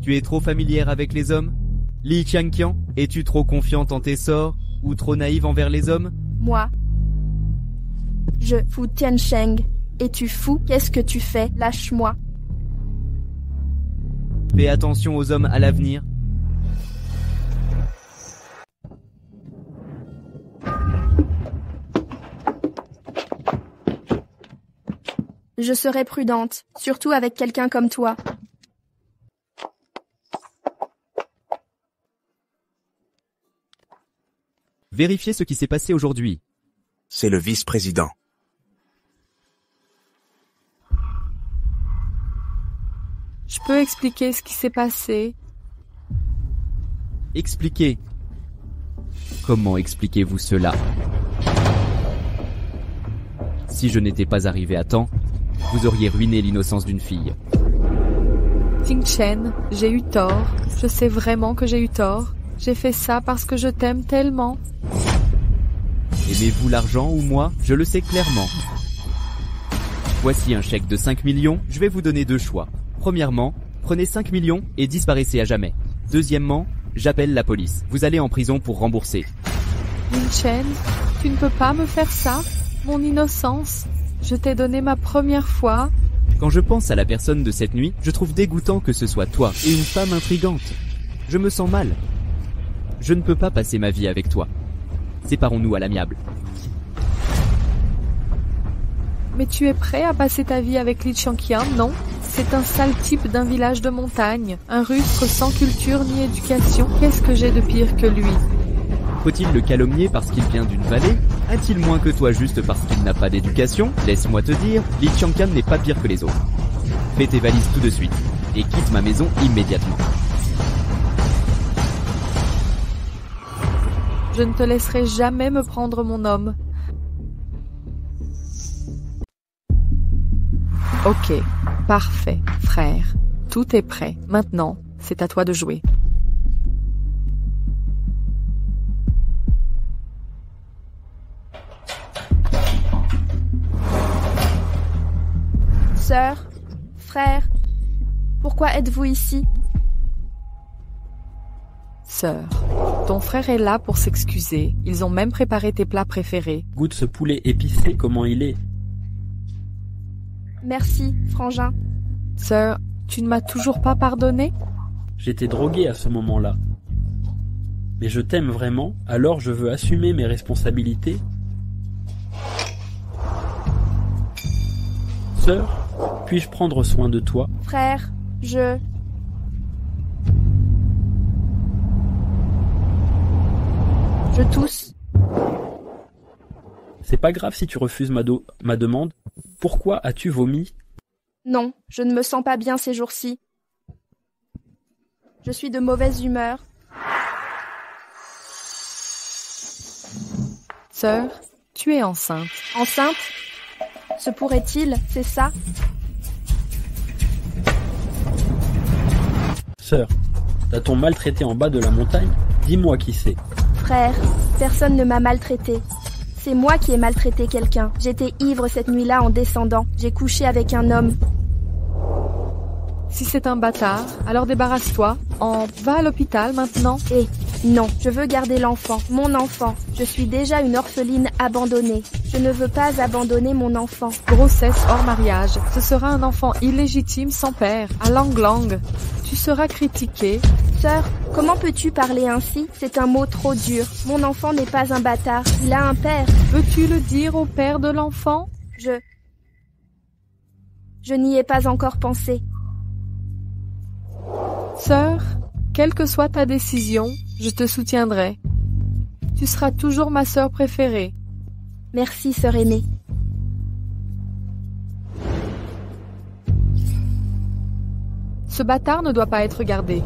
Tu es trop familière avec les hommes? Li Qianqian, es-tu trop confiante en tes sorts ou trop naïve envers les hommes? Moi. Je, Fu Tiansheng. Es-tu fou? Qu'est-ce que tu fais? Lâche-moi. Fais attention aux hommes à l'avenir. Je serai prudente, surtout avec quelqu'un comme toi. Vérifiez ce qui s'est passé aujourd'hui. C'est le vice-président. Je peux expliquer ce qui s'est passé? Expliquez. Comment expliquez-vous cela? Si je n'étais pas arrivé à temps, vous auriez ruiné l'innocence d'une fille. Tingshen, j'ai eu tort. Je sais vraiment que j'ai eu tort. J'ai fait ça parce que je t'aime tellement. Aimez-vous l'argent ou moi? Je le sais clairement. Voici un chèque de 5 millions, je vais vous donner 2 choix. Premièrement, prenez 5 millions et disparaissez à jamais. Deuxièmement, j'appelle la police. Vous allez en prison pour rembourser. Tingshen, tu ne peux pas me faire ça? Mon innocence. Je t'ai donné ma première fois. Quand je pense à la personne de cette nuit, je trouve dégoûtant que ce soit toi et une femme intrigante. Je me sens mal. Je ne peux pas passer ma vie avec toi. Séparons-nous à l'amiable. Mais tu es prêt à passer ta vie avec Li Qianqian, non? C'est un sale type d'un village de montagne, un rustre sans culture ni éducation. Qu'est-ce que j'ai de pire que lui? Faut-il le calomnier parce qu'il vient d'une vallée? A-t-il moins que toi juste parce qu'il n'a pas d'éducation? Laisse-moi te dire, Li Qianqian n'est pas pire que les autres. Fais tes valises tout de suite et quitte ma maison immédiatement. Je ne te laisserai jamais me prendre mon homme. Ok, parfait, frère. Tout est prêt. Maintenant, c'est à toi de jouer. Sœur, frère, pourquoi êtes-vous ici? Sœur, ton frère est là pour s'excuser. Ils ont même préparé tes plats préférés. Goûte ce poulet épicé, comment il est. Merci, frangin. Sœur, tu ne m'as toujours pas pardonné? J'étais drogué à ce moment-là. Mais je t'aime vraiment, alors je veux assumer mes responsabilités. Sœur, puis-je prendre soin de toi? Frère, je tousse. C'est pas grave si tu refuses ma demande. Pourquoi as-tu vomi? Non, je ne me sens pas bien ces jours-ci. Je suis de mauvaise humeur. Sœur, tu es enceinte. Enceinte? Se pourrait-il, c'est ça? Sœur, t'a-t-on maltraité en bas de la montagne? Dis-moi qui c'est. Frère, personne ne m'a maltraité. C'est moi qui ai maltraité quelqu'un. J'étais ivre cette nuit-là en descendant. J'ai couché avec un homme. Si c'est un bâtard, alors débarrasse-toi. Va à l'hôpital maintenant. Non, je veux garder l'enfant, mon enfant. Je suis déjà une orpheline abandonnée. Je ne veux pas abandonner mon enfant. Grossesse hors mariage. Ce sera un enfant illégitime sans père. À Lang Lang. Tu seras critiqué. Sœur, comment peux-tu parler ainsi? C'est un mot trop dur. Mon enfant n'est pas un bâtard. Il a un père. Veux-tu le dire au père de l'enfant? Je n'y ai pas encore pensé. Sœur, quelle que soit ta décision, je te soutiendrai. Tu seras toujours ma sœur préférée. Merci, sœur aînée. Ce bâtard ne doit pas être gardé.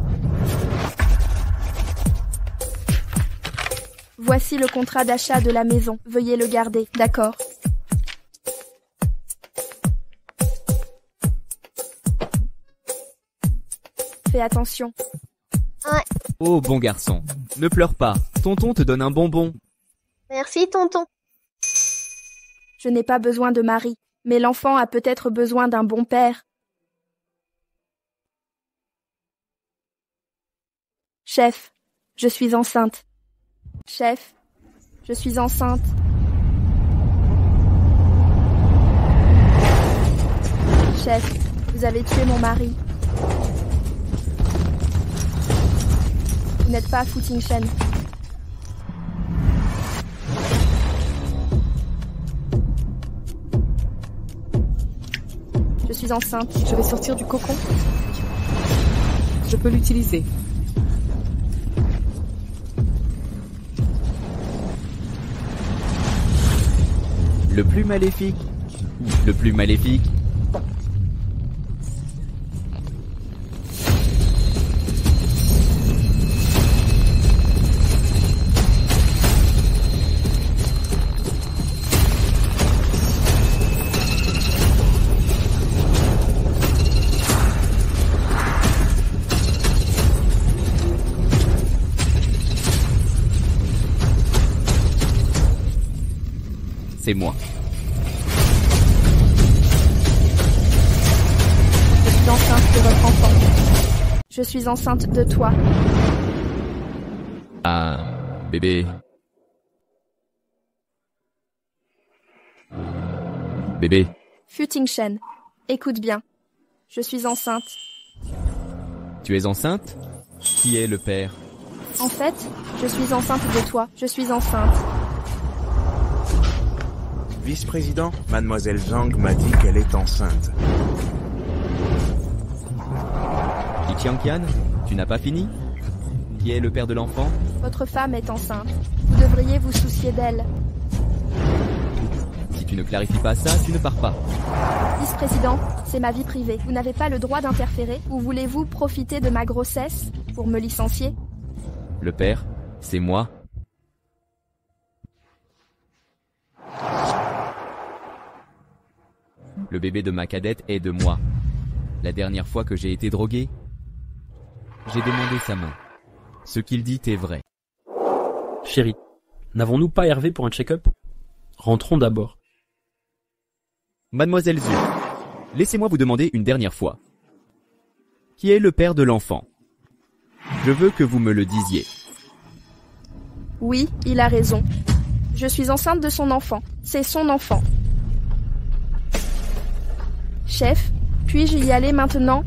Voici le contrat d'achat de la maison. Veuillez le garder, d'accord? Fais attention. Oh bon garçon, ne pleure pas, tonton te donne un bonbon. Merci, tonton. Je n'ai pas besoin de mari, mais l'enfant a peut-être besoin d'un bon père. Chef, je suis enceinte. Chef, je suis enceinte. Chef, vous avez tué mon mari. Vous n'êtes pas à Footing Shen. Je suis enceinte. Je vais sortir du cocon. Je peux l'utiliser. Le plus maléfique. Le plus maléfique. C'est moi. Je suis enceinte de votre enfant. Je suis enceinte de toi. Ah, bébé. Bébé. Footing Shen, écoute bien. Je suis enceinte. Tu es enceinte? Qui est le père? En fait, je suis enceinte de toi. Je suis enceinte. Vice-président, Mademoiselle Zhang m'a dit qu'elle est enceinte. Li Qiangqian, tu n'as pas fini? Qui est le père de l'enfant? Votre femme est enceinte. Vous devriez vous soucier d'elle. Si tu ne clarifies pas ça, tu ne pars pas. Vice-président, c'est ma vie privée. Vous n'avez pas le droit d'interférer. Ou voulez-vous profiter de ma grossesse pour me licencier? Le père, c'est moi. Le bébé de ma cadette est de moi. La dernière fois que j'ai été drogué, j'ai demandé sa main. Ce qu'il dit est vrai. Chérie, n'avons-nous pas Hervé pour un check-up? Rentrons d'abord. Mademoiselle Zhu, laissez-moi vous demander une dernière fois. Qui est le père de l'enfant? Je veux que vous me le disiez. Oui, il a raison. Je suis enceinte de son enfant. C'est son enfant. Chef, puis-je y aller maintenant?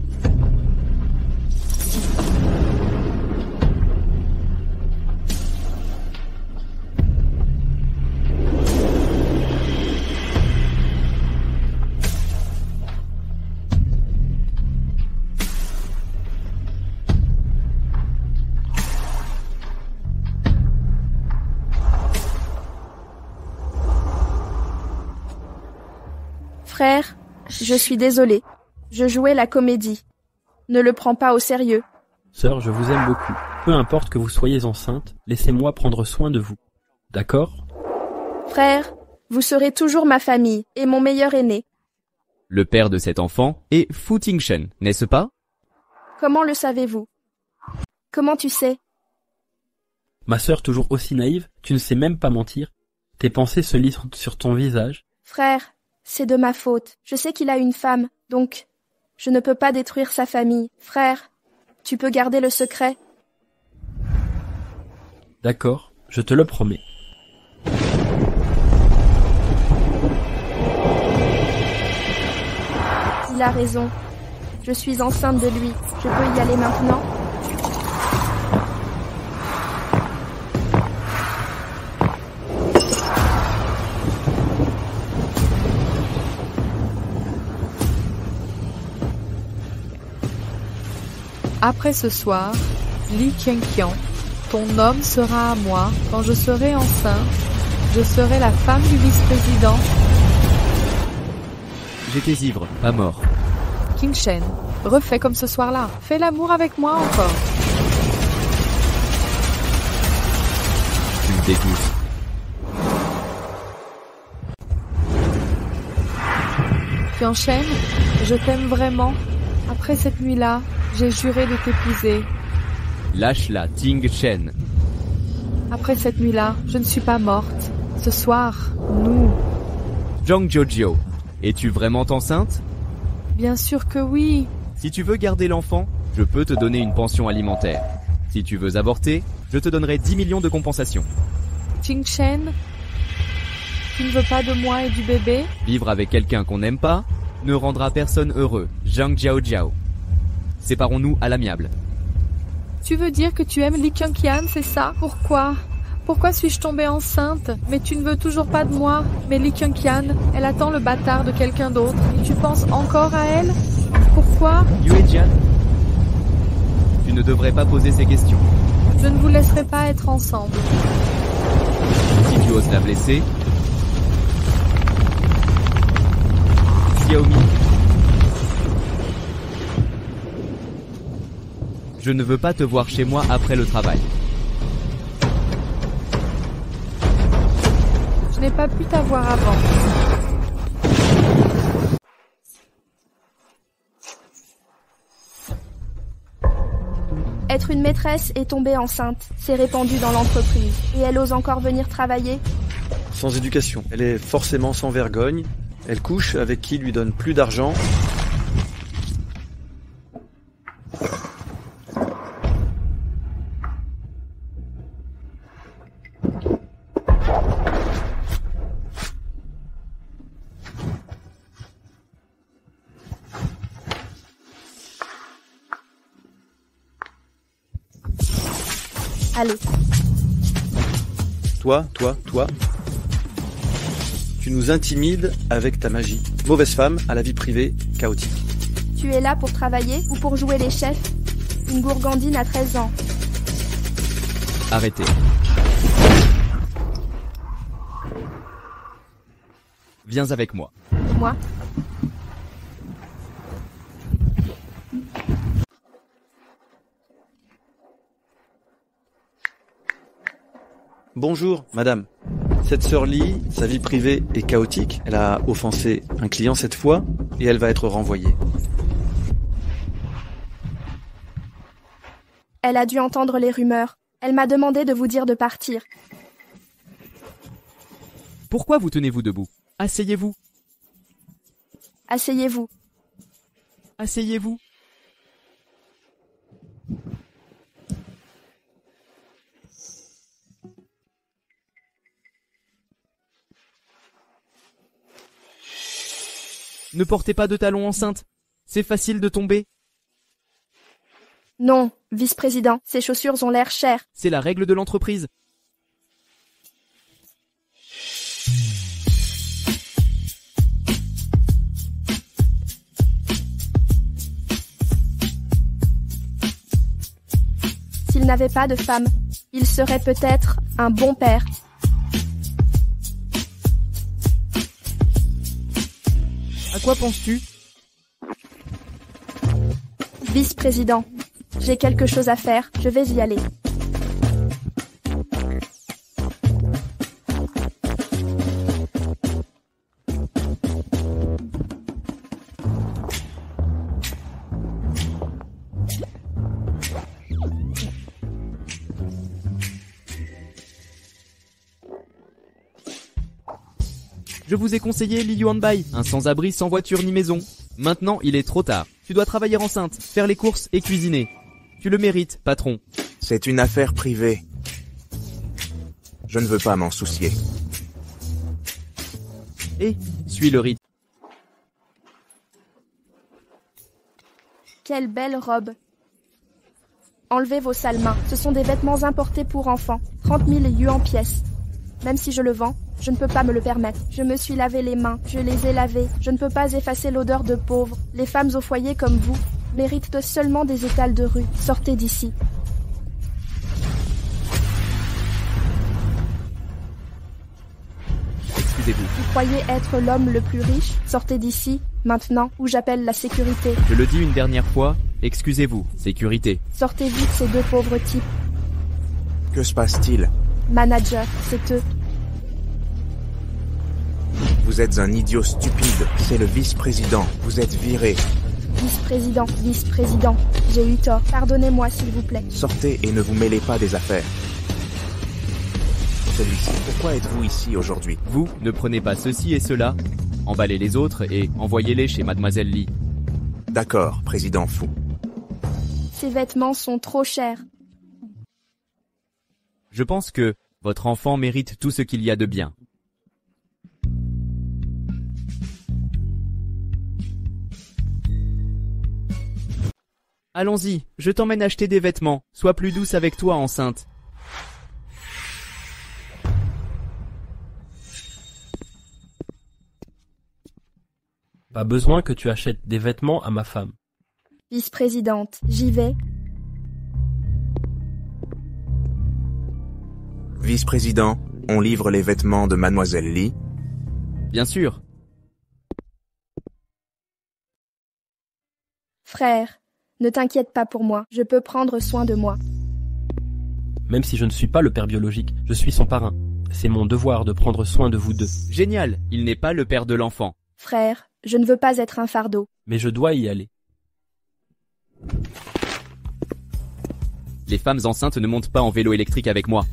Frère, je suis désolée. Je jouais la comédie. Ne le prends pas au sérieux. Sœur, je vous aime beaucoup. Peu importe que vous soyez enceinte, laissez-moi prendre soin de vous. D'accord? Frère, vous serez toujours ma famille et mon meilleur aîné. Le père de cet enfant est Fu Tingchen, n'est-ce pas? Comment le savez-vous? Comment tu sais? Ma sœur toujours aussi naïve, tu ne sais même pas mentir. Tes pensées se lisent sur ton visage. Frère, c'est de ma faute. Je sais qu'il a une femme, donc je ne peux pas détruire sa famille. Frère, tu peux garder le secret. D'accord, je te le promets. Il a raison. Je suis enceinte de lui. Je peux y aller maintenant? Après ce soir, Li Qianqian, ton homme sera à moi quand je serai enceinte. Je serai la femme du vice-président. J'étais ivre, pas mort. Qing Shen, refais comme ce soir-là. Fais l'amour avec moi encore. Tu me dégoûtes. Qian Shen, je t'aime vraiment. Après cette nuit-là, j'ai juré de t'épouser. Lâche-la, Ting Chen. Après cette nuit-là, je ne suis pas morte. Ce soir, nous... Zhang Jiujio, es-tu vraiment enceinte? Bien sûr que oui. Si tu veux garder l'enfant, je peux te donner une pension alimentaire. Si tu veux avorter, je te donnerai 10 millions de compensation. Qing Shen, tu ne veux pas de moi et du bébé? Vivre avec quelqu'un qu'on n'aime pas ne rendra personne heureux. Zhang Jiao. Séparons-nous à l'amiable. Tu veux dire que tu aimes Li Qianqian, c'est ça? Pourquoi? Pourquoi suis-je tombée enceinte? Mais tu ne veux toujours pas de moi. Mais Li Qianqian, elle attend le bâtard de quelqu'un d'autre. Et tu penses encore à elle? Pourquoi? Yuejian, tu ne devrais pas poser ces questions. Je ne vous laisserai pas être ensemble. Si tu oses la blesser... Xiaomi. Je ne veux pas te voir chez moi après le travail. Je n'ai pas pu t'avoir avant. Être une maîtresse et tomber enceinte, c'est répandu dans l'entreprise. Et elle ose encore venir travailler? Sans éducation. Elle est forcément sans vergogne. Elle couche avec qui lui donne plus d'argent. Allez. Toi. Tu nous intimides avec ta magie. Mauvaise femme à la vie privée, chaotique. Tu es là pour travailler ou pour jouer les chefs? Une gourgandine à 13 ans. Arrêtez. Viens avec moi. Moi? Bonjour, madame. Cette sœur Li, sa vie privée est chaotique. Elle a offensé un client cette fois et elle va être renvoyée. Elle a dû entendre les rumeurs. Elle m'a demandé de vous dire de partir. Pourquoi vous tenez-vous debout? Asseyez-vous. Asseyez-vous. Asseyez-vous. Ne portez pas de talons enceintes. C'est facile de tomber. Non, vice-président, ces chaussures ont l'air chères. C'est la règle de l'entreprise. S'il n'avait pas de femme, il serait peut-être un bon père. À quoi penses-tu? Vice-président, j'ai quelque chose à faire, je vais y aller. Je vous ai conseillé Li Yuanbai, un sans-abri sans voiture ni maison. Maintenant, il est trop tard. Tu dois travailler enceinte, faire les courses et cuisiner. Tu le mérites, patron. C'est une affaire privée. Je ne veux pas m'en soucier. Et suis le rythme. Quelle belle robe. Enlevez vos sales mains, ce sont des vêtements importés pour enfants. 30 000 yuan pièces. Même si je le vends, je ne peux pas me le permettre. Je me suis lavé les mains, je les ai lavées. Je ne peux pas effacer l'odeur de pauvre. Les femmes au foyer comme vous méritent seulement des étals de rue. Sortez d'ici. Excusez-vous. Vous croyez être l'homme le plus riche? Sortez d'ici, maintenant, ou j'appelle la sécurité. Je le dis une dernière fois, excusez-vous, sécurité. Sortez vite ces deux pauvres types. Que se passe-t-il? Manager, c'est eux. Vous êtes un idiot stupide. C'est le vice-président. Vous êtes viré. Vice-président, j'ai eu tort. Pardonnez-moi s'il vous plaît. Sortez et ne vous mêlez pas des affaires. Celui-ci, pourquoi êtes-vous ici aujourd'hui? Vous ne prenez pas ceci et cela, emballez les autres et envoyez-les chez Mademoiselle Li. D'accord, président fou. Ces vêtements sont trop chers. Je pense que votre enfant mérite tout ce qu'il y a de bien. Allons-y, je t'emmène acheter des vêtements. Sois plus douce avec toi, enceinte. Pas besoin que tu achètes des vêtements à ma femme. Vice-présidente, j'y vais. Vice-président, on livre les vêtements de Mademoiselle Li. Bien sûr. Frère, ne t'inquiète pas pour moi, je peux prendre soin de moi. Même si je ne suis pas le père biologique, je suis son parrain. C'est mon devoir de prendre soin de vous deux. Génial, il n'est pas le père de l'enfant. Frère, je ne veux pas être un fardeau. Mais je dois y aller. Les femmes enceintes ne montent pas en vélo électrique avec moi.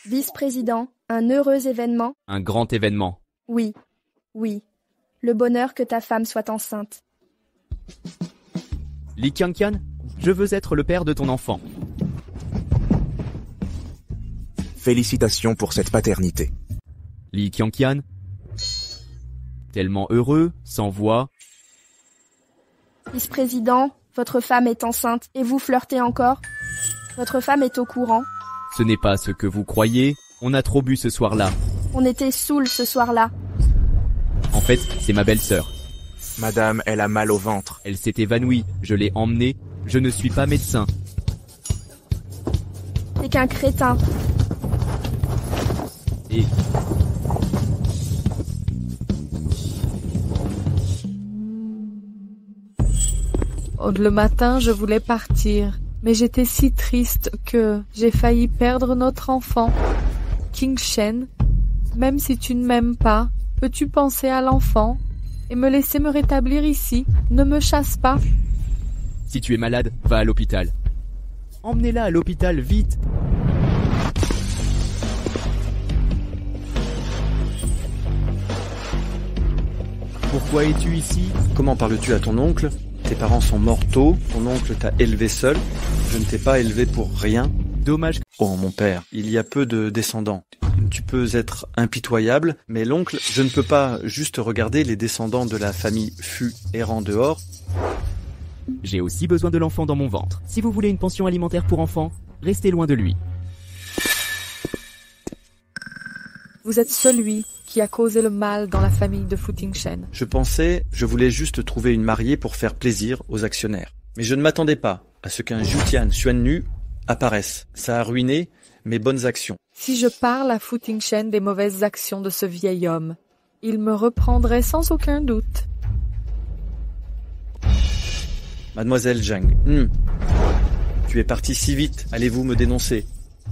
Vice-président, un heureux événement? Un grand événement. Oui, oui. Le bonheur que ta femme soit enceinte. Li Qianqian, je veux être le père de ton enfant. Félicitations pour cette paternité. Li Qianqian, tellement heureux, sans voix. Vice-président, votre femme est enceinte et vous flirtez encore? Votre femme est au courant? Ce n'est pas ce que vous croyez, on a trop bu ce soir-là. On était saouls ce soir-là. En fait, c'est ma belle-sœur. Madame, elle a mal au ventre. Elle s'est évanouie, je l'ai emmenée, je ne suis pas médecin. T'es qu'un crétin. Et... Le matin, je voulais partir, mais j'étais si triste que j'ai failli perdre notre enfant. King Shen, même si tu ne m'aimes pas, peux-tu penser à l'enfant et me laisser me rétablir ici? Ne me chasse pas. Si tu es malade, va à l'hôpital. Emmenez-la à l'hôpital, vite. Pourquoi es-tu ici? Comment parles-tu à ton oncle? Tes parents sont morts tôt, ton oncle t'a élevé seul. Je ne t'ai pas élevé pour rien. Dommage. Oh mon père, il y a peu de descendants. Tu peux être impitoyable, mais l'oncle, je ne peux pas juste regarder les descendants de la famille Fu errant dehors. J'ai aussi besoin de l'enfant dans mon ventre. Si vous voulez une pension alimentaire pour enfants, restez loin de lui. Vous êtes celui qui a causé le mal dans la famille de Fu Tingshen. Je voulais juste trouver une mariée pour faire plaisir aux actionnaires. Mais je ne m'attendais pas à ce qu'un Jutian Xuannu apparaisse. Ça a ruiné mes bonnes actions. Si je parle à Fu Tingchen des mauvaises actions de ce vieil homme, il me reprendrait sans aucun doute. Mademoiselle Zhang, tu es partie si vite, allez-vous me dénoncer?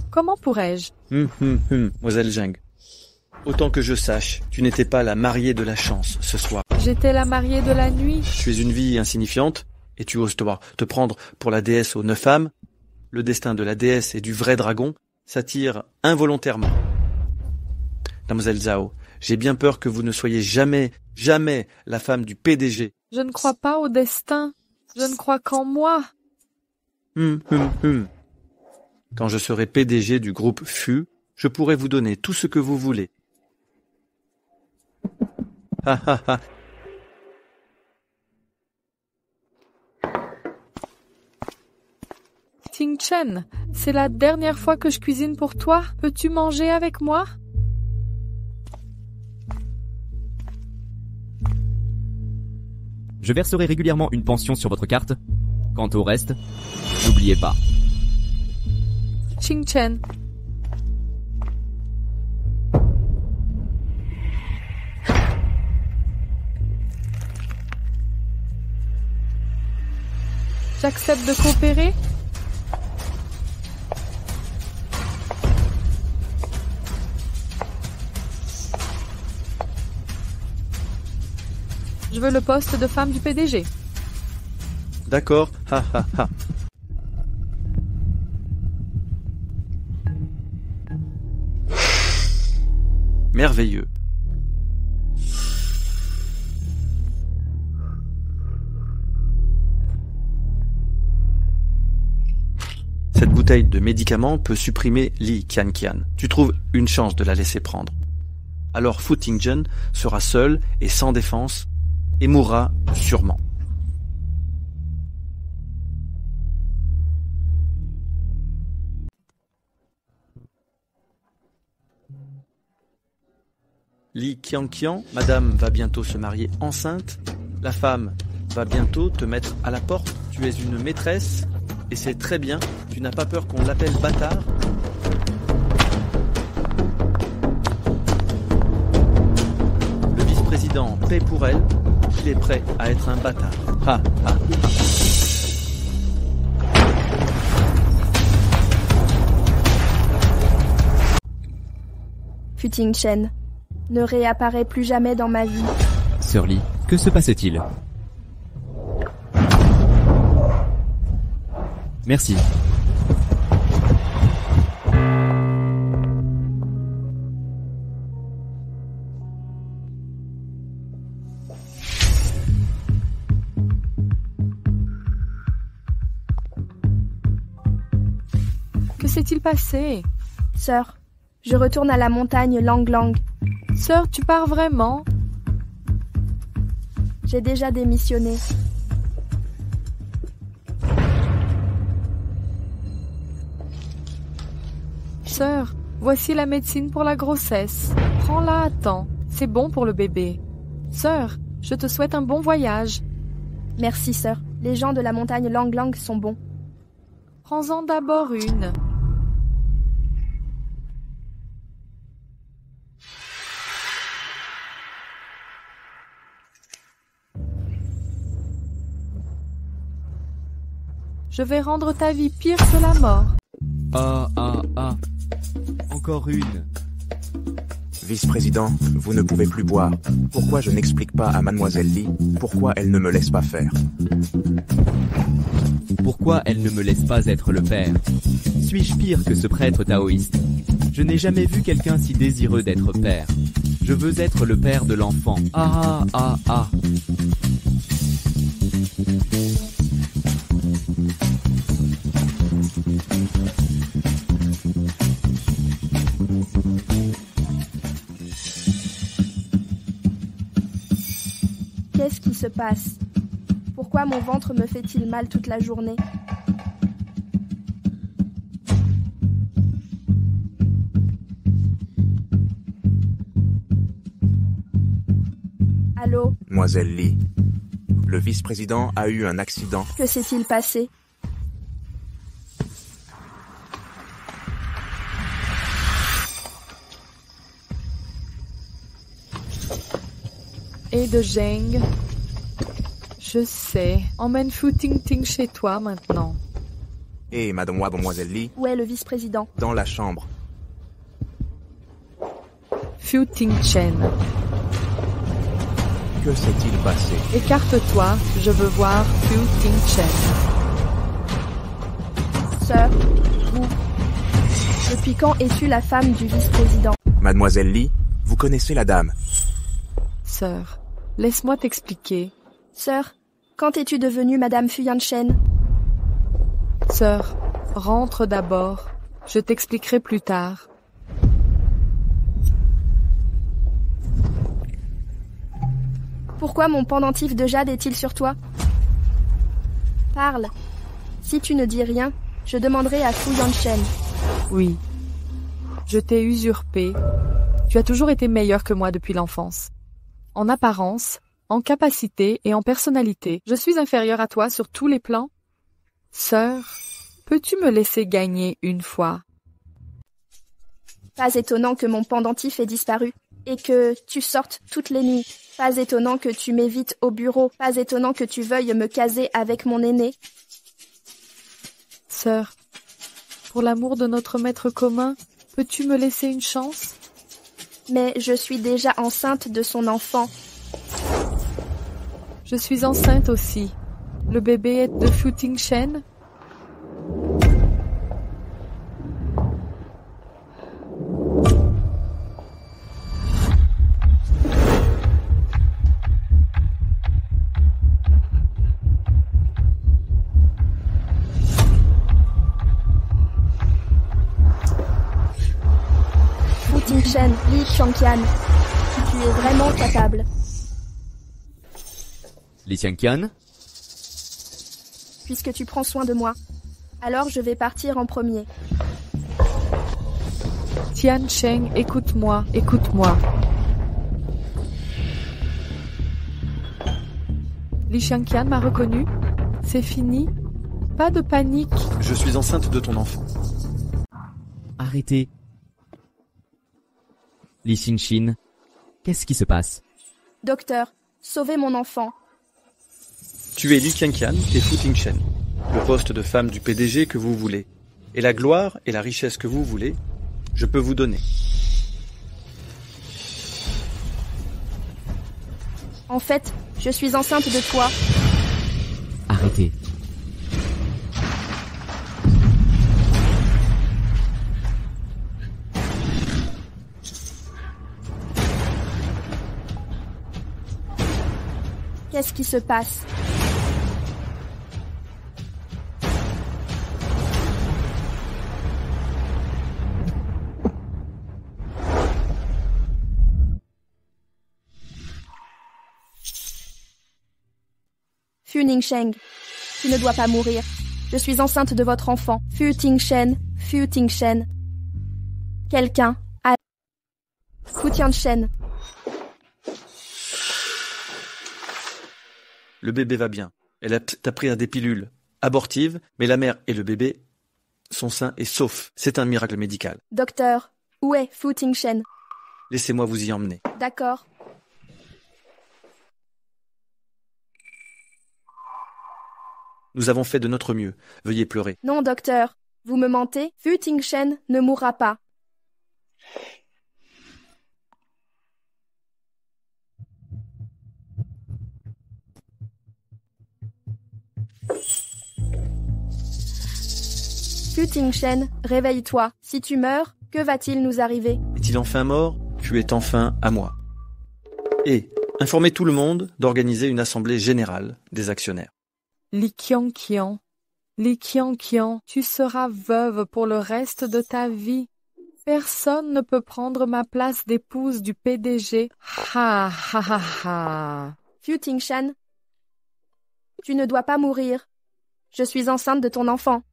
Comment pourrais-je? Mademoiselle Zhang. Autant que je sache, tu n'étais pas la mariée de la chance ce soir. J'étais la mariée de la nuit. Tu es une vie insignifiante, et tu oses te prendre pour la déesse aux 9 âmes. Le destin de la déesse et du vrai dragon s'attire involontairement. Mademoiselle Zhao, j'ai bien peur que vous ne soyez jamais la femme du PDG. Je ne crois pas au destin. Je ne crois qu'en moi. Quand je serai PDG du groupe FU, je pourrai vous donner tout ce que vous voulez. Ha ha ha. Tingchen, c'est la dernière fois que je cuisine pour toi. Peux-tu manger avec moi? Je verserai régulièrement une pension sur votre carte. Quant au reste, n'oubliez pas. Tingchen. J'accepte de coopérer. Je veux le poste de femme du PDG. D'accord, ha ha ha. Merveilleux. Cette bouteille de médicaments peut supprimer Li Qianqian. Tu trouves une chance de la laisser prendre. Alors Fu Tingchen sera seul et sans défense et mourra sûrement. Li Qianqian, madame va bientôt se marier enceinte. La femme va bientôt te mettre à la porte. Tu es une maîtresse et c'est très bien. Tu n'as pas peur qu'on l'appelle bâtard? Le vice-président paie pour elle. Il est prêt à être un bâtard. Ha ha ha. Fu Tingchen ne réapparaît plus jamais dans ma vie. Sœur Li, que se passe-t-il? Merci. Que s'est-il passé? Sœur, je retourne à la montagne Lang Lang. Sœur, tu pars vraiment? J'ai déjà démissionné. Sœur, voici la médecine pour la grossesse. Prends-la à temps. C'est bon pour le bébé. Sœur, je te souhaite un bon voyage. Merci, sœur. Les gens de la montagne Lang Lang sont bons. Prends-en d'abord une. Je vais rendre ta vie pire que la mort. Ah. Encore une. Vice-président, vous ne pouvez plus boire. Pourquoi je n'explique pas à mademoiselle Li pourquoi elle ne me laisse pas faire? Pourquoi elle ne me laisse pas être le père? Suis-je pire que ce prêtre taoïste? Je n'ai jamais vu quelqu'un si désireux d'être père. Je veux être le père de l'enfant. Ah. Qu'est-ce qui se passe? Pourquoi mon ventre me fait-il mal toute la journée? Allô? Mademoiselle Li, le vice-président a eu un accident. Que s'est-il passé? Et de Zheng. Je sais. Emmène Fu Tingting chez toi maintenant. Et mademoiselle Li, Où est le vice-président? dans la chambre. Fu Tingchen. Que s'est-il passé? Écarte-toi, je veux voir Fu Tingchen. Sœur, vous. Depuis quand es-tu la femme du vice-président? Mademoiselle Li, vous connaissez la dame. Sœur, laisse-moi t'expliquer. Sœur, quand es-tu devenue Madame Fuyanshen? Sœur, rentre d'abord. Je t'expliquerai plus tard. Pourquoi mon pendentif de jade est-il sur toi? Parle. Si tu ne dis rien, je demanderai à Fu Yanshen. Oui. Je t'ai usurpé. Tu as toujours été meilleur que moi depuis l'enfance. En apparence, en capacité et en personnalité, je suis inférieure à toi sur tous les plans. Sœur, peux-tu me laisser gagner une fois? Pas étonnant que mon pendentif ait disparu et que tu sortes toutes les nuits. Pas étonnant que tu m'évites au bureau. Pas étonnant que tu veuilles me caser avec mon aîné. Sœur, pour l'amour de notre maître commun, peux-tu me laisser une chance? Mais je suis déjà enceinte de son enfant. Je suis enceinte aussi. Le bébé est de Fu Tingchen? Fu Tingchen, Li Qiangqian. Tu es vraiment capable. Li Xiangqian? Puisque tu prends soin de moi. Alors je vais partir en premier. Tian Cheng, écoute-moi, écoute-moi. Li Xiangqian m'a reconnu? C'est fini? Pas de panique. Je suis enceinte de ton enfant. Arrêtez. Li Xingxin, qu'est-ce qui se passe? Docteur, sauvez mon enfant. Tu es Li Qiangqian et Fu Tingchen, le poste de femme du PDG que vous voulez, et la gloire et la richesse que vous voulez, je peux vous donner. En fait, je suis enceinte de toi. Arrêtez. Qu'est-ce qui se passe? Fu Ningsheng, tu ne dois pas mourir. Je suis enceinte de votre enfant. Fu Tingchen, Fu Tingchen. Quelqu'un a... Fu Tianchen. Le bébé va bien. T'as pris des pilules abortives, mais la mère et le bébé sont sains et saufs. C'est un miracle médical. Docteur, où est Fu Tingchen? Laissez-moi vous y emmener. D'accord. Nous avons fait de notre mieux. Veuillez pleurer. Non, docteur. Vous me mentez. Fu Tingchen ne mourra pas. Fu Tingchen, réveille-toi. Si tu meurs, que va-t-il nous arriver? Est-il enfin mort? Tu es enfin à moi. Et informez tout le monde d'organiser une assemblée générale des actionnaires. Li Qiangqian, Li Qiangqian, tu seras veuve pour le reste de ta vie. Personne ne peut prendre ma place d'épouse du PDG. Ha ha ha ha. Fu Tingchen, tu ne dois pas mourir. Je suis enceinte de ton enfant.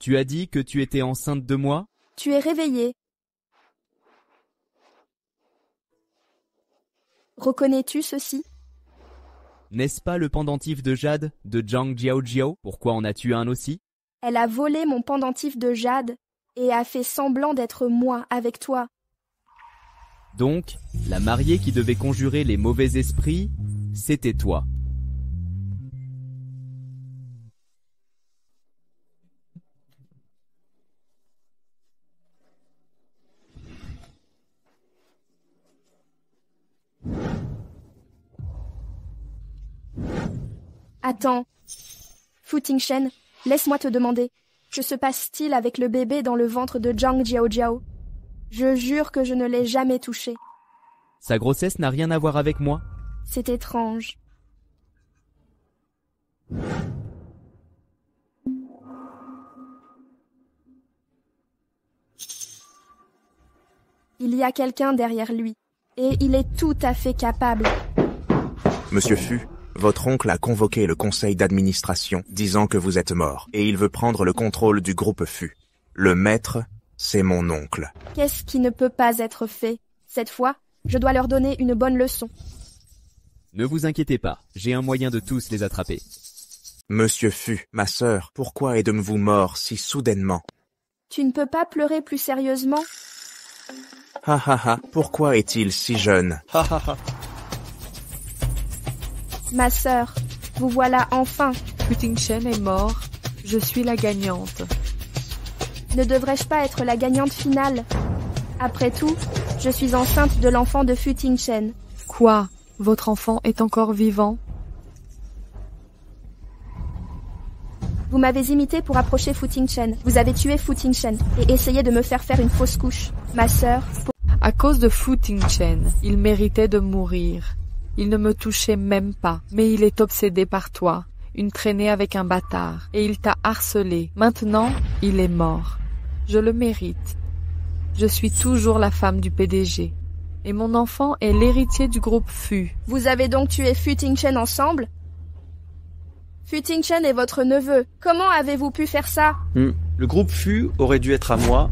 Tu as dit que tu étais enceinte de moi? Tu es réveillé. Reconnais-tu ceci? N'est-ce pas le pendentif de jade de Zhang Jiaojiao? Pourquoi en as-tu un aussi? Elle a volé mon pendentif de jade et a fait semblant d'être moi avec toi. Donc, la mariée qui devait conjurer les mauvais esprits, c'était toi. Attends. Fu Tingchen, laisse-moi te demander, que se passe-t-il avec le bébé dans le ventre de Zhang Jiaojiao? Je jure que je ne l'ai jamais touché. Sa grossesse n'a rien à voir avec moi. C'est étrange. Il y a quelqu'un derrière lui, et il est tout à fait capable. Monsieur Fu, votre oncle a convoqué le conseil d'administration disant que vous êtes mort, et il veut prendre le contrôle du groupe Fu. Le maître, c'est mon oncle. Qu'est-ce qui ne peut pas être fait? Cette fois, je dois leur donner une bonne leçon. Ne vous inquiétez pas, j'ai un moyen de tous les attraper. Monsieur Fu, ma sœur, pourquoi êtes-vous mort si soudainement? Tu ne peux pas pleurer plus sérieusement? Ha ha ha, pourquoi est-il si jeune? Ha ha ha. Ma sœur, vous voilà enfin. Fu Tingchen est mort. Je suis la gagnante. Ne devrais-je pas être la gagnante finale? Après tout, je suis enceinte de l'enfant de Fu Tingchen. Quoi? Votre enfant est encore vivant? Vous m'avez imité pour approcher Fu Tingchen. Vous avez tué Fu Tingchen et essayé de me faire faire une fausse couche. Ma sœur... À cause de Fu Tingchen, il méritait de mourir. Il ne me touchait même pas, mais il est obsédé par toi, une traînée avec un bâtard, et il t'a harcelé. Maintenant, il est mort. Je le mérite. Je suis toujours la femme du PDG. Et mon enfant est l'héritier du groupe Fu. Vous avez donc tué Fu Tingchen ensemble? Fu Tingchen est votre neveu. Comment avez-vous pu faire ça? Le groupe Fu aurait dû être à moi.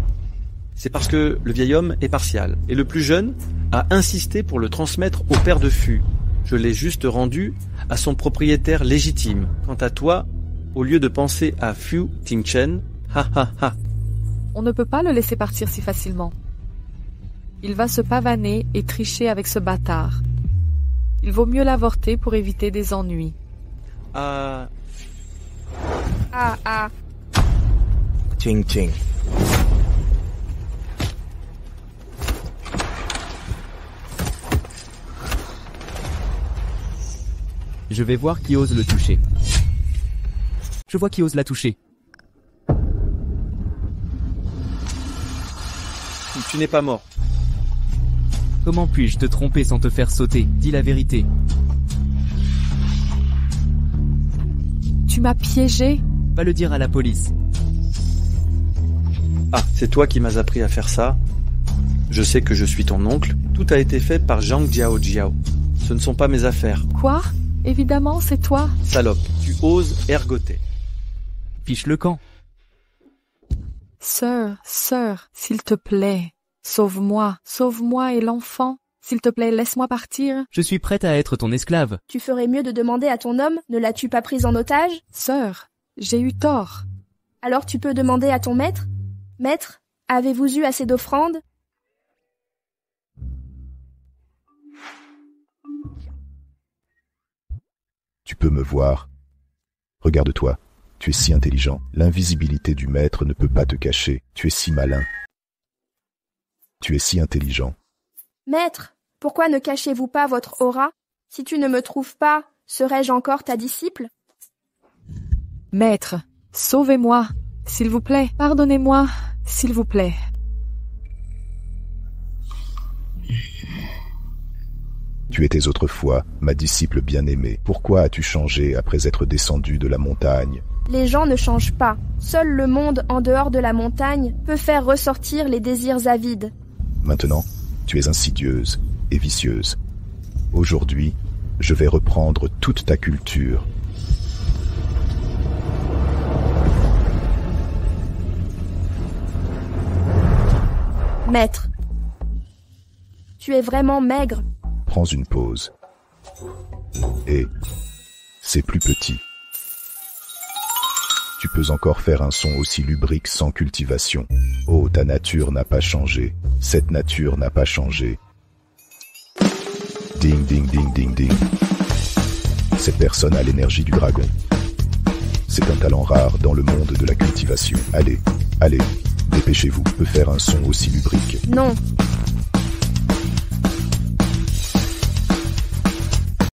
C'est parce que le vieil homme est partial. Et le plus jeune a insisté pour le transmettre au père de Fu. Je l'ai juste rendu à son propriétaire légitime. Quant à toi, au lieu de penser à Fu Tingchen, ha ha ha. On ne peut pas le laisser partir si facilement. Il va se pavaner et tricher avec ce bâtard. Il vaut mieux l'avorter pour éviter des ennuis. Ah. Ting ting. Je vais voir qui ose le toucher. Je vois qui ose la toucher. Tu n'es pas mort. Comment puis-je te tromper sans te faire sauter? Dis la vérité. Tu m'as piégé? Va le dire à la police. Ah, c'est toi qui m'as appris à faire ça. Je sais que je suis ton oncle. Tout a été fait par Zhang Jiaojiao. Ce ne sont pas mes affaires. Quoi? Évidemment, c'est toi. Salope, tu oses ergoter. Fiche le camp. Sœur, s'il te plaît, sauve-moi et l'enfant. S'il te plaît, laisse-moi partir. Je suis prête à être ton esclave. Tu ferais mieux de demander à ton homme, ne l'as-tu pas prise en otage? Sœur, j'ai eu tort. Alors tu peux demander à ton maître? Maître, avez-vous eu assez d'offrandes? Tu peux me voir. Regarde-toi, tu es si intelligent. L'invisibilité du maître ne peut pas te cacher. Tu es si malin. Tu es si intelligent. Maître, pourquoi ne cachez-vous pas votre aura? Si tu ne me trouves pas, serais-je encore ta disciple? Maître, sauvez-moi, s'il vous plaît. Pardonnez-moi, s'il vous plaît. Tu étais autrefois ma disciple bien-aimée. Pourquoi as-tu changé après être descendu de la montagne? Les gens ne changent pas. Seul le monde en dehors de la montagne peut faire ressortir les désirs avides. Maintenant, tu es insidieuse et vicieuse. Aujourd'hui, je vais reprendre toute ta culture. Maître. Tu es vraiment maigre. Prends une pause. Et c'est plus petit. Tu peux encore faire un son aussi lubrique sans cultivation. Oh, ta nature n'a pas changé. Cette nature n'a pas changé. Ding, ding, ding, ding, ding. Cette personne a l'énergie du dragon. C'est un talent rare dans le monde de la cultivation. Allez, allez, dépêchez-vous. Peut faire un son aussi lubrique. Non.